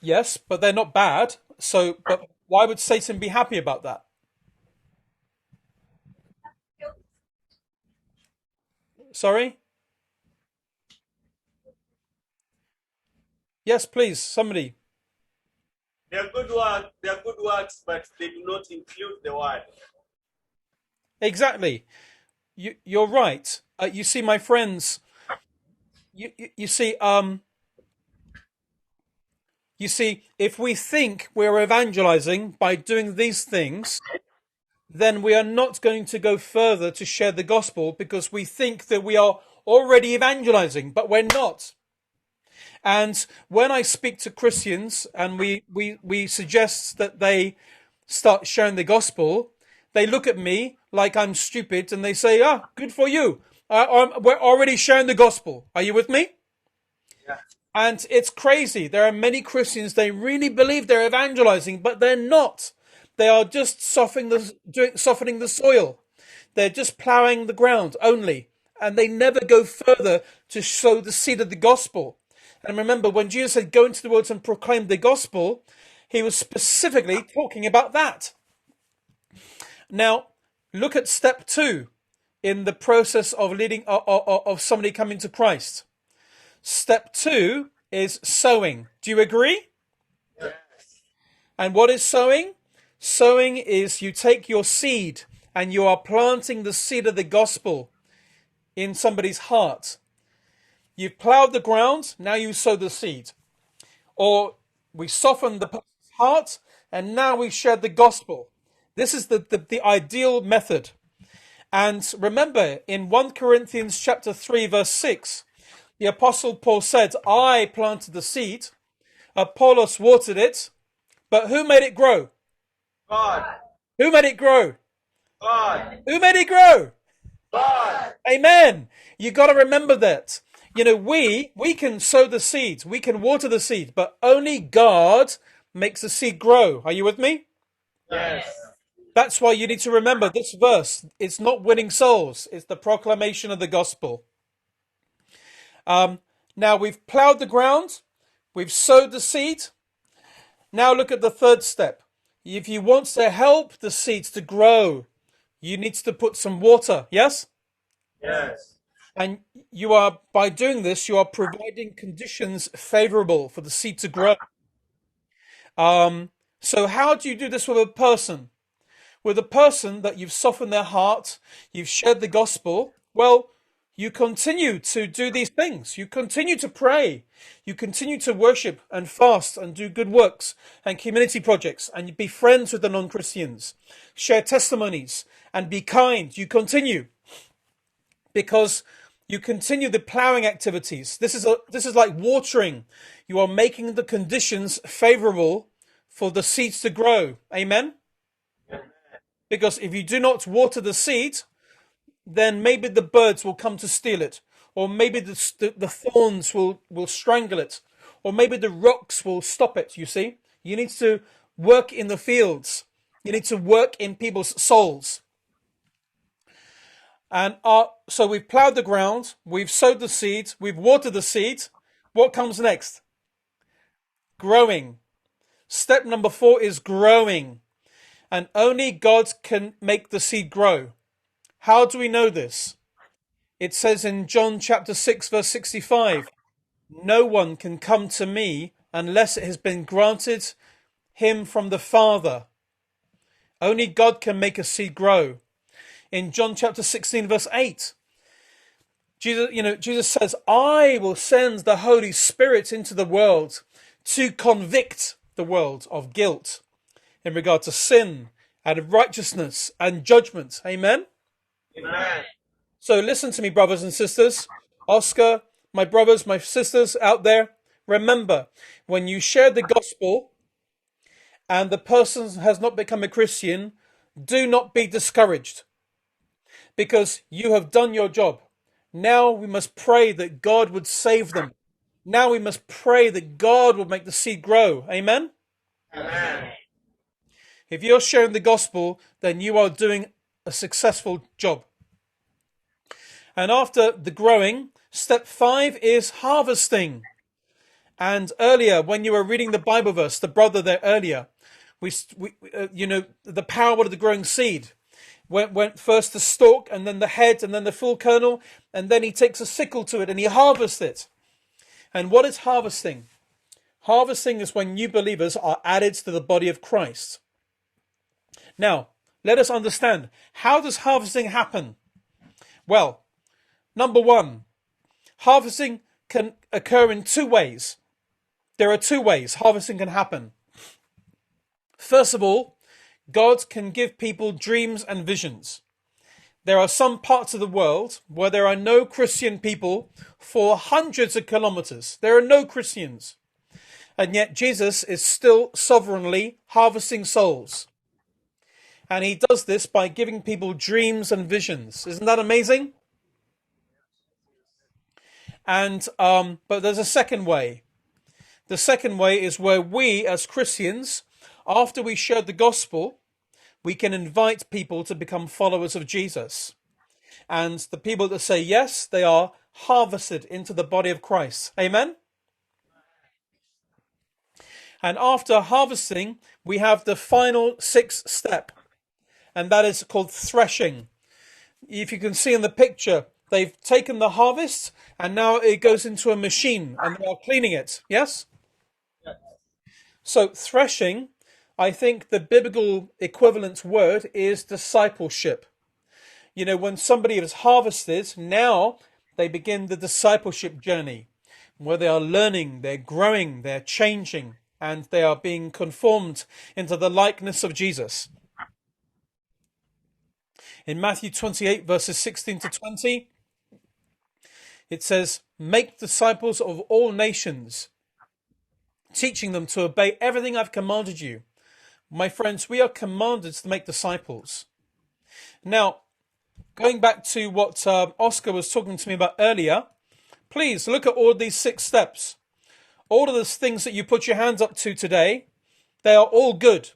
Yes, but they're not bad. But why would Satan be happy about that? Sorry? Yes, please, somebody. They are good works, but they do not include the word. Exactly. You're right. You see, my friends, you see, if we think we're evangelizing by doing these things, then we are not going to go further to share the gospel, because we think that we are already evangelizing, but we're not. And when I speak to Christians and we suggest that they start sharing the gospel, they look at me like I'm stupid and they say, good for you. We're already sharing the gospel. Are you with me? Yeah. And it's crazy. There are many Christians, they really believe they're evangelizing, but they're not. They are just softening the soil. They're just plowing the ground only. And they never go further to sow the seed of the gospel. And remember, when Jesus said, go into the world and proclaim the gospel, he was specifically talking about that. Now, look at step 2 in the process of leading of somebody coming to Christ. Step 2 is sowing. Do you agree? Yes. And what is sowing? Sowing is you take your seed and you are planting the seed of the gospel in somebody's heart. You've plowed the ground, now you sow the seed. Or we soften the person's heart and now we share the gospel. This is the ideal method. And remember, in 1 Corinthians chapter 3, verse 6, the Apostle Paul said, I planted the seed, Apollos watered it, but who made it grow? God. Who made it grow? God. Who made it grow? God. Amen. You got to remember that. You know, we can sow the seeds, we can water the seed, but only God makes the seed grow. Are you with me? Yes. That's why you need to remember this verse. It's not winning souls. It's the proclamation of the gospel. Now we've plowed the ground. We've sowed the seed. Now look at the third step. If you want to help the seeds to grow, You need to put some water, yes? Yes. And you are, by doing this, you are providing conditions favorable for the seed to grow. So how do you do this with a person? With a person that you've softened their heart, you've shared the gospel, well, you continue to do these things. You continue to pray. You continue to worship and fast and do good works and community projects, and you be friends with the non-Christians. Share testimonies and be kind. You continue because you continue the plowing activities. This is like watering. You are making the conditions favorable for the seeds to grow. Amen? Because if you do not water the seed, then maybe the birds will come to steal it, or maybe the thorns will strangle it, or maybe the rocks will stop it. You see, you need to work in the fields. You need to work in people's souls. And so we've plowed the ground, we've sowed the seed, we've watered the seed. What comes next? Growing. Step number 4 is growing. And only God can make the seed grow. How do we know this? It says in John chapter 6, verse 65, no one can come to me unless it has been granted him from the Father. Only God can make a seed grow. In John chapter 16, verse 8, Jesus says, I will send the Holy Spirit into the world to convict the world of guilt in regard to sin and of righteousness and judgment. Amen? Amen. So listen to me, brothers and sisters. Oscar, my brothers, my sisters out there, remember, when you share the gospel and the person has not become a Christian, do not be discouraged, because you have done your job. Now we must pray that God would save them. Now we must pray that God would make the seed grow. Amen? Amen. If you're sharing the gospel, then you are doing a successful job. And after the growing, step 5 is harvesting. And earlier, when you were reading the Bible verse, the brother there earlier, the power of the growing seed. Went first the stalk, and then the head, and then the full kernel, and then he takes a sickle to it and he harvests it. And what is harvesting? Harvesting is when new believers are added to the body of Christ. Now, let us understand, how does harvesting happen? Well, number 1, harvesting can occur in 2 ways. There are 2 ways harvesting can happen. First of all, God can give people dreams and visions. There are some parts of the world where there are no Christian people for hundreds of kilometers. There are no Christians. And yet Jesus is still sovereignly harvesting souls. And he does this by giving people dreams and visions. Isn't that amazing? And but there's a second way. The second way is where we as Christians, after we share the gospel, we can invite people to become followers of Jesus. And the people that say yes, they are harvested into the body of Christ. Amen? And after harvesting, we have the final 6th step. And that is called threshing. If you can see in the picture, they've taken the harvest and now it goes into a machine and they are cleaning it. Yes? Yes. So threshing, I think the biblical equivalent word is discipleship. You know, when somebody is harvested, now they begin the discipleship journey where they are learning, they're growing, they're changing, and they are being conformed into the likeness of Jesus. In Matthew 28, verses 16 to 20, it says, make disciples of all nations, teaching them to obey everything I've commanded you. My friends, we are commanded to make disciples. Now, going back to what Oscar was talking to me about earlier, please look at all these 6 steps. All of the things that you put your hands up to today, they are all good.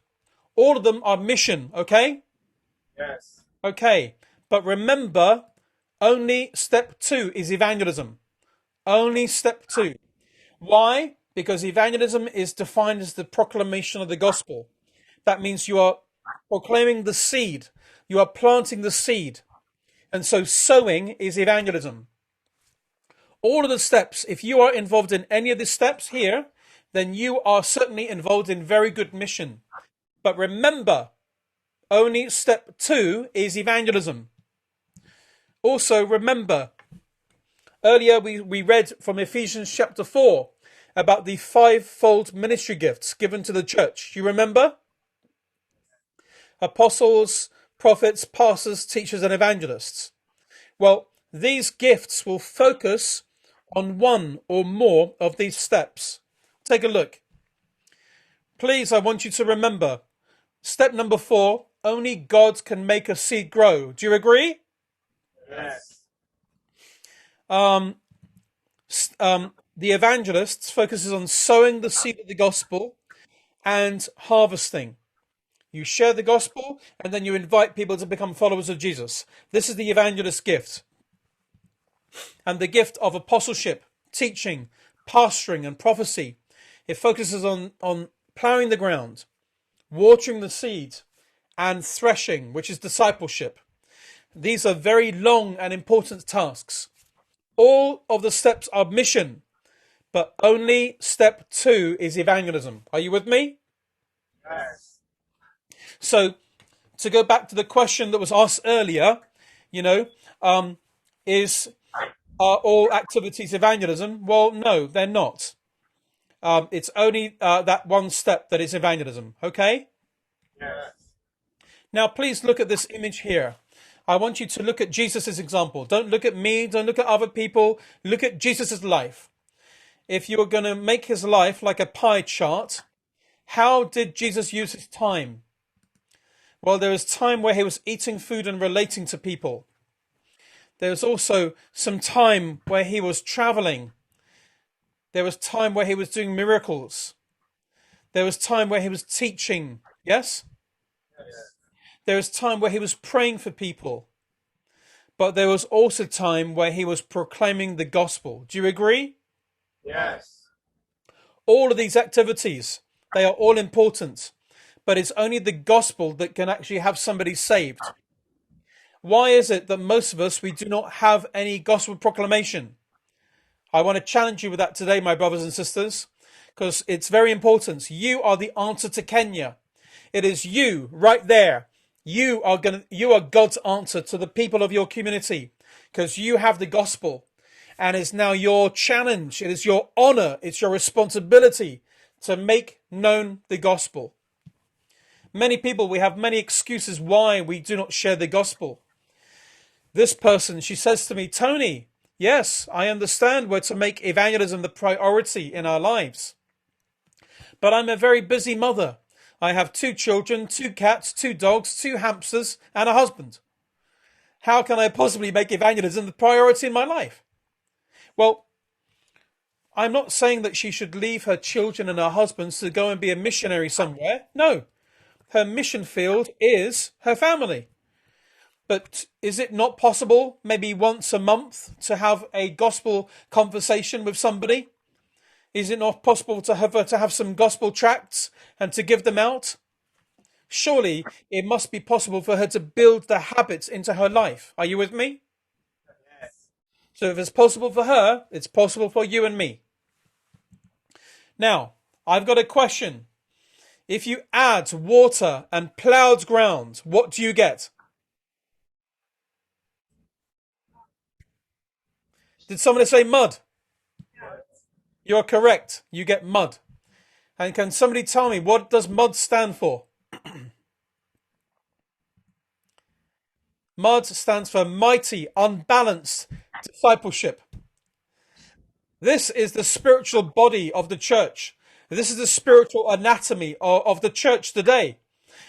All of them are mission, okay? Yes. Okay, but remember, only step 2 is evangelism. Only step 2. Why? Because evangelism is defined as the proclamation of the gospel. That means you are proclaiming the seed. You are planting the seed. And so sowing is evangelism. All of the steps, if you are involved in any of the steps here, then you are certainly involved in very good mission. But remember, only step 2 is evangelism. Also remember, earlier we read from Ephesians chapter 4 about the 5-fold ministry gifts given to the church. You remember? Apostles, prophets, pastors, teachers, and evangelists. Well, these gifts will focus on one or more of these steps. Take a look. Please, I want you to remember, step number 4, only God can make a seed grow. Do you agree? Yes. The evangelist focuses on sowing the seed of the gospel and harvesting. You share the gospel and then you invite people to become followers of Jesus. This is the evangelist gift. And the gift of apostleship, teaching, pastoring, and prophecy. It focuses on plowing the ground, watering the seed, and threshing, which is discipleship. These are very long and important tasks. All of the steps are mission, but only step 2 is evangelism. Are you with me? Yes. So, to go back to the question that was asked earlier, are all activities evangelism? Well, no, they're not. It's only that one step that is evangelism. Okay? Yes. Now, please look at this image here. I want you to look at Jesus' example. Don't look at me. Don't look at other people. Look at Jesus' life. If you were going to make his life like a pie chart, how did Jesus use his time? Well, there was time where he was eating food and relating to people. There was also some time where he was traveling. There was time where he was doing miracles. There was time where he was teaching. Yes? Yes. There was time where he was praying for people. But there was also time where he was proclaiming the gospel. Do you agree? Yes. All of these activities, they are all important. But it's only the gospel that can actually have somebody saved. Why is it that most of us, we do not have any gospel proclamation? I want to challenge you with that today, my brothers and sisters, because it's very important. You are the answer to Kenya. It is you right there. You are God's answer to the people of your community, because you have the gospel, and it's now your challenge. It is your honor. It's your responsibility to make known the gospel. Many people, we have many excuses why we do not share the gospel. This person, she says to me, Tony, yes, I understand we're to make evangelism the priority in our lives. But I'm a very busy mother. I have 2 children, 2 cats, 2 dogs, 2 hamsters, and a husband. How can I possibly make evangelism the priority in my life? Well, I'm not saying that she should leave her children and her husbands to go and be a missionary somewhere. No. Her mission field is her family. But is it not possible, maybe once a month, to have a gospel conversation with somebody? Is it not possible to have some gospel tracts and to give them out? Surely it must be possible for her to build the habits into her life. Are you with me? Yes. So if it's possible for her, it's possible for you and me. Now, I've got a question. If you add water and plowed ground, what do you get? Did somebody say mud? You're correct. You get mud. And can somebody tell me, what does mud stand for? Mud stands for mighty, unbalanced discipleship. This is the spiritual body of the church. This is the spiritual anatomy of the church today.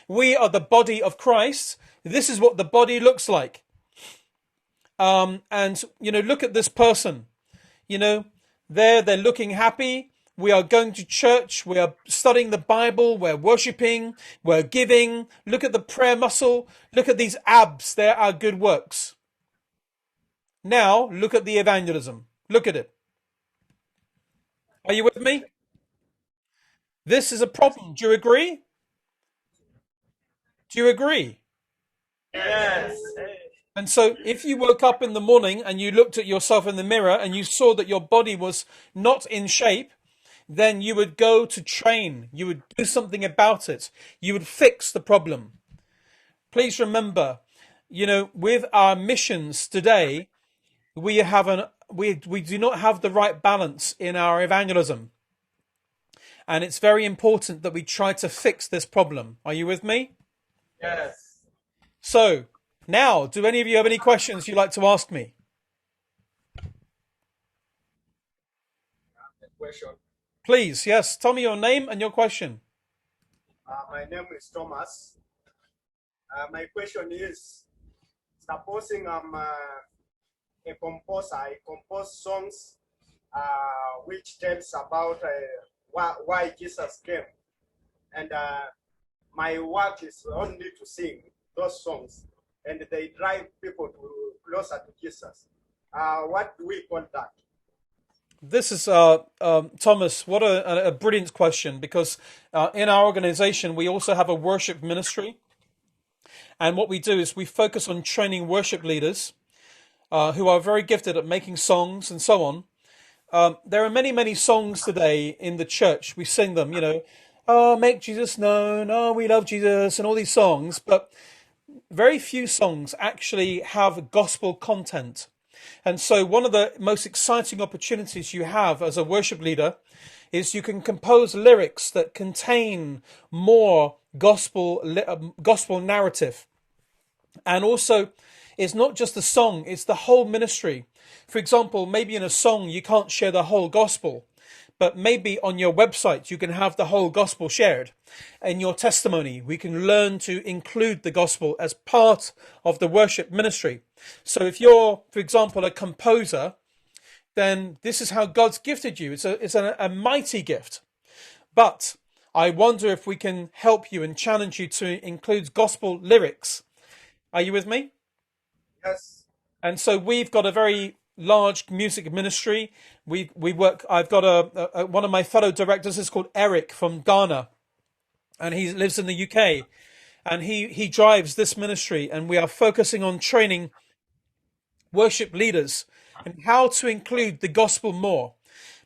We are the body of Christ. This is what the body looks like. And, look at this person. They're looking happy. We are going to church. We are studying the Bible. We're worshipping. We're giving. Look at the prayer muscle. Look at these abs. They're our good works. Now, look at the evangelism. Look at it. Are you with me? This is a problem. Do you agree? Do you agree? Yes. And so if you woke up in the morning and you looked at yourself in the mirror and you saw that your body was not in shape, then you would go to train. You would do something about it. You would fix the problem. Please remember, with our missions today, we do not have the right balance in our evangelism. And it's very important that we try to fix this problem. Are you with me? Yes. So, now, do any of you have any questions you'd like to ask me? Question. Please, yes. Tell me your name and your question. My name is Thomas. My question is, supposing I'm a composer, I compose songs which tells about why Jesus came. And my work is only to sing those songs. And they drive people closer to Jesus. What do we call that? This is, Thomas, what a brilliant question, because in our organization, we also have a worship ministry. And what we do is we focus on training worship leaders who are very gifted at making songs and so on. There are many, many songs today in the church. We sing them, oh, make Jesus known, oh, we love Jesus, and all these songs. But very few songs actually have gospel content. And so one of the most exciting opportunities you have as a worship leader is you can compose lyrics that contain more gospel narrative. And also, it's not just the song, it's the whole ministry. For example, maybe in a song you can't share the whole gospel, but maybe on your website you can have the whole gospel shared. In your testimony, we can learn to include the gospel as part of the worship ministry. So if you're, for example, a composer, then this is how God's gifted you. It's a mighty gift. But I wonder if we can help you and challenge you to include gospel lyrics. Are you with me? Yes. And so we've got a very large music ministry. We work. I've got one of my fellow directors is called Eric from Ghana, and he lives in the UK, and he drives this ministry, and we are focusing on training worship leaders and how to include the gospel more.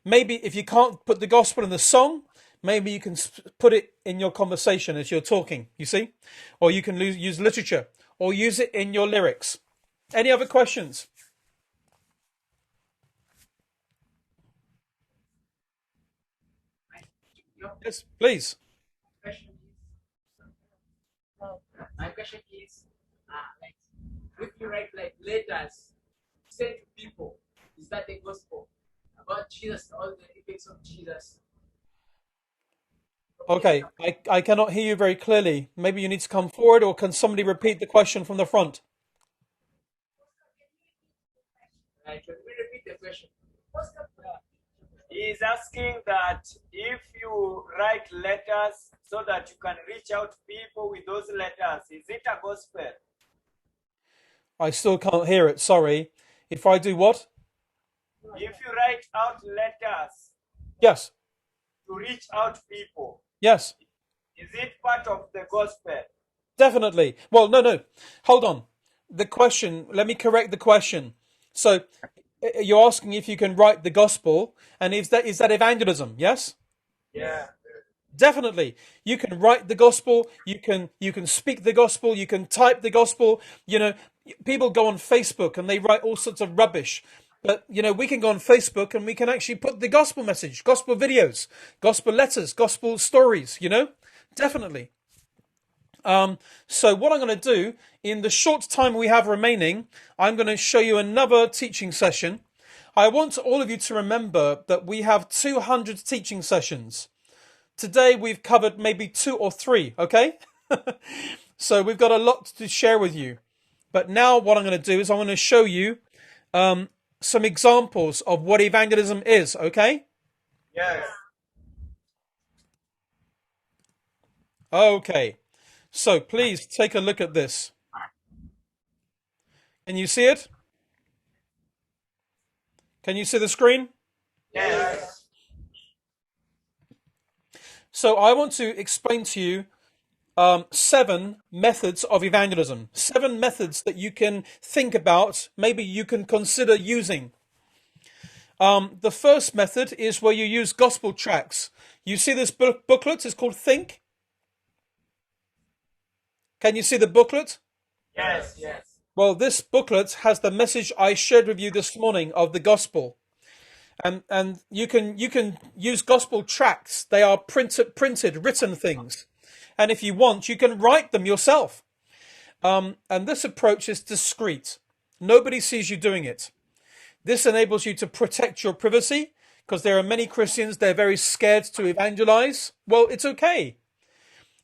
Maybe if you can't put the gospel in the song, maybe you can put it in your conversation as you're talking, you see? Or you can use literature or use it in your lyrics. Any other questions? Yes, please. My question is, like, if you write like letters, send to people, is that the gospel about Jesus, all the effects of Jesus? Okay, I cannot hear you very clearly. Maybe you need to come forward, or can somebody repeat the question from the front? Like, let me repeat the question. He's asking that if you write letters so that you can reach out to people with those letters, is it a gospel? I still can't hear it, sorry. If I do what? If you write out letters Yes, to reach out to people, yes, is it part of the gospel? definitely. Well, no, hold on. The question, let me correct the question. So, you're asking if you can write the gospel, and is that evangelism? Yes? Yeah. Definitely. You can write the gospel, you can speak the gospel, you can type the gospel. People go on Facebook and they write all sorts of rubbish. But, we can go on Facebook and we can actually put the gospel message, gospel videos, gospel letters, gospel stories, Definitely. So what I'm going to do, in the short time we have remaining, I'm going to show you another teaching session. I want all of you to remember that we have 200 teaching sessions. Today we've covered maybe 2 or 3, okay? So we've got a lot to share with you. But now what I'm going to do is I'm going to show you some examples of what evangelism is, okay? Yes. Okay. So please take a look at this. Can you see it? Can you see the screen? Yes. So I want to explain to you 7 methods of evangelism. 7 methods that you can think about, maybe you can consider using. The first method is where you use gospel tracts. You see this booklet? It's called Think. Can you see the booklet? Yes, yes. Well, this booklet has the message I shared with you this morning of the gospel. And you can use gospel tracts. They are printed, written things. And if you want, you can write them yourself. And this approach is discreet. Nobody sees you doing it. This enables you to protect your privacy, because there are many Christians, they're very scared to evangelize. Well, it's okay.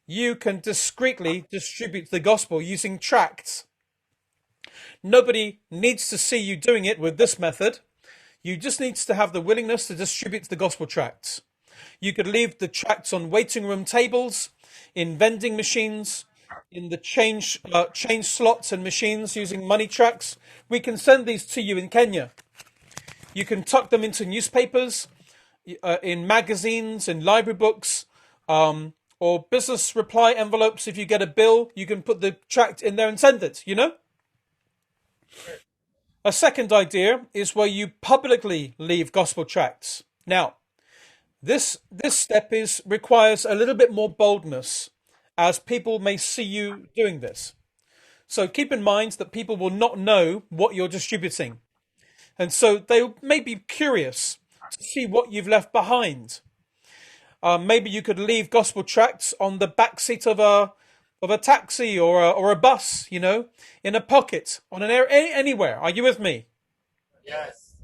You can discreetly distribute the gospel using tracts. Nobody needs to see you doing it with this method. You just need to have the willingness to distribute the gospel tracts. You could leave the tracts on waiting room tables, in vending machines, in the change slots and machines using money tracts. We can send these to you in Kenya. You can tuck them into newspapers, in magazines, in library books, or business reply envelopes. If you get a bill, you can put the tract in there and send it, you know? A second idea is where you publicly leave gospel tracts. Now, this step requires a little bit more boldness, as people may see you doing this. So keep in mind that people will not know what you're distributing. And so they may be curious to see what you've left behind. Maybe you could leave gospel tracts on the back seat of a taxi or a bus, you know, in a pocket, on anywhere. Are you with me? Yes.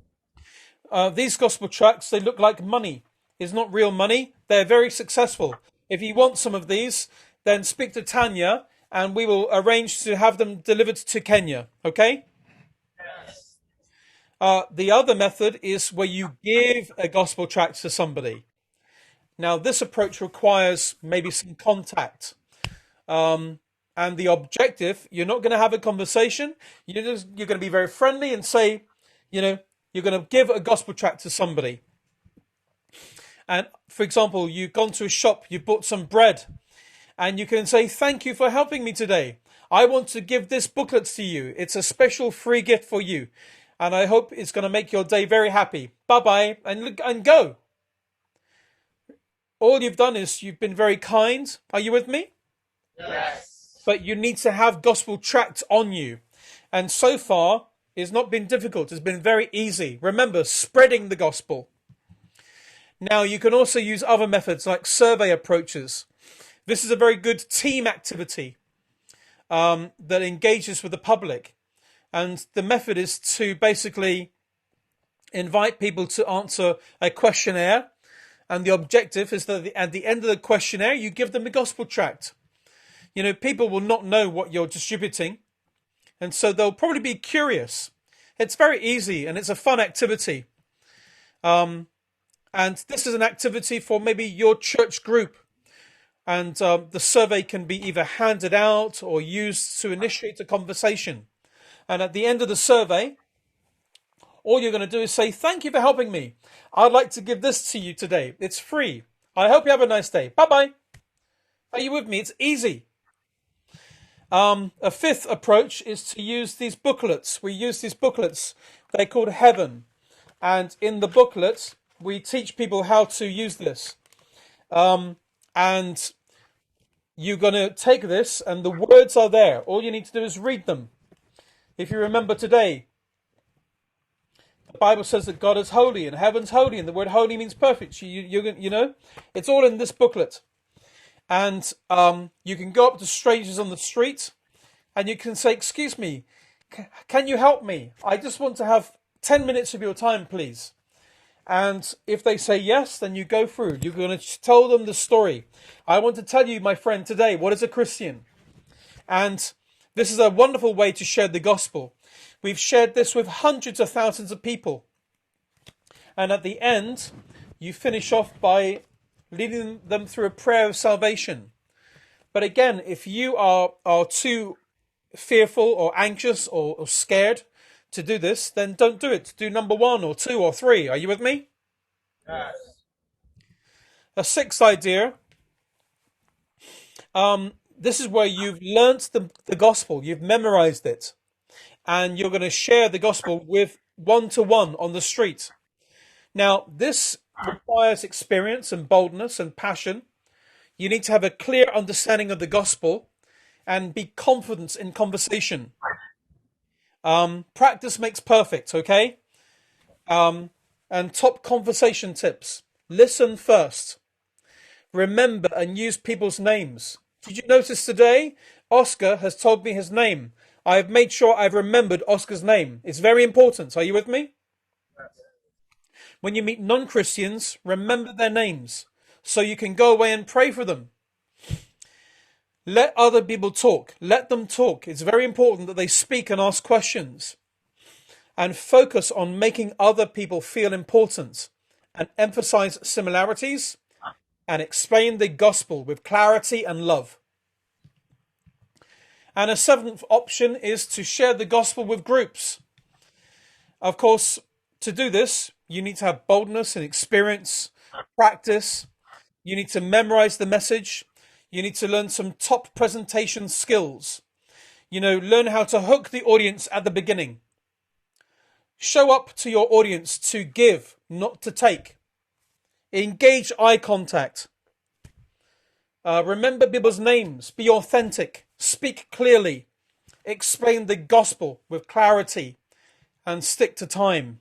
These gospel tracts, they look like money. It's not real money. They're very successful. If you want some of these, then speak to Tania and we will arrange to have them delivered to Kenya. Okay? Yes. The other method is where you give a gospel tract to somebody. Now, this approach requires maybe some contact. And the objective, you're not going to have a conversation. You're going to be very friendly and say, you know, you're going to give a gospel tract to somebody. And for example, you've gone to a shop, you bought some bread, and you can say, thank you for helping me today. I want to give this booklet to you. It's a special free gift for you. And I hope it's going to make your day very happy. Bye-bye, and go. All you've done is you've been very kind. Are you with me? Yes. But you need to have gospel tracts on you. And so far, it's not been difficult. It's been very easy. Remember, spreading the gospel. Now, you can also use other methods like survey approaches. This is a very good team activity that engages with the public. And the method is to basically invite people to answer a questionnaire. And the objective is that at the end of the questionnaire, you give them the gospel tract. You know, people will not know what you're distributing. And so they'll probably be curious. It's very easy and it's a fun activity. And this is an activity for maybe your church group. And the survey can be either handed out or used to initiate a conversation. And at the end of the survey, all you're going to do is say, thank you for helping me. I'd like to give this to you today. It's free. I hope you have a nice day. Bye-bye. Are you with me? It's easy. A fifth approach is to use these booklets. We use these booklets. They're called Heaven. And in the booklet, we teach people how to use this. And you're going to take this and the words are there. All you need to do is read them. If you remember today, the Bible says that God is holy and heaven's holy, and the word holy means perfect. You know, it's all in this booklet. And you can go up to strangers on the street and you can say, excuse me, can you help me? I just want to have 10 minutes of your time, please. And if they say yes, then you go through. You're going to tell them the story. I want to tell you, my friend, today, what is a Christian? And this is a wonderful way to share the gospel. We've shared this with hundreds of thousands of people. And at the end, you finish off by leading them through a prayer of salvation. But again, if you are too fearful or anxious or scared to do this, then don't do it. Do number 1 or 2 or 3. Are you with me? Yes. A sixth idea. this is where you've learnt the gospel, you've memorized it, and you're going to share the gospel with one-to-one on the street. Now, this requires experience and boldness and passion. You need to have a clear understanding of the gospel and be confident in conversation. Practice makes perfect, okay? And top conversation tips. Listen first. Remember and use people's names. Did you notice today? Oscar has told me his name. I have made sure I've remembered Oscar's name. It's very important. Are you with me? When you meet non-Christians, remember their names so you can go away and pray for them. Let other people talk. Let them talk. It's very important that they speak and ask questions. And focus on making other people feel important and emphasize similarities and explain the gospel with clarity and love. And a seventh option is to share the gospel with groups. Of course, to do this, you need to have boldness and experience, practice. You need to memorize the message. You need to learn some top presentation skills. Learn how to hook the audience at the beginning. Show up to your audience to give, not to take. Engage eye contact. Remember people's names. Be authentic. Speak clearly. Explain the gospel with clarity and stick to time.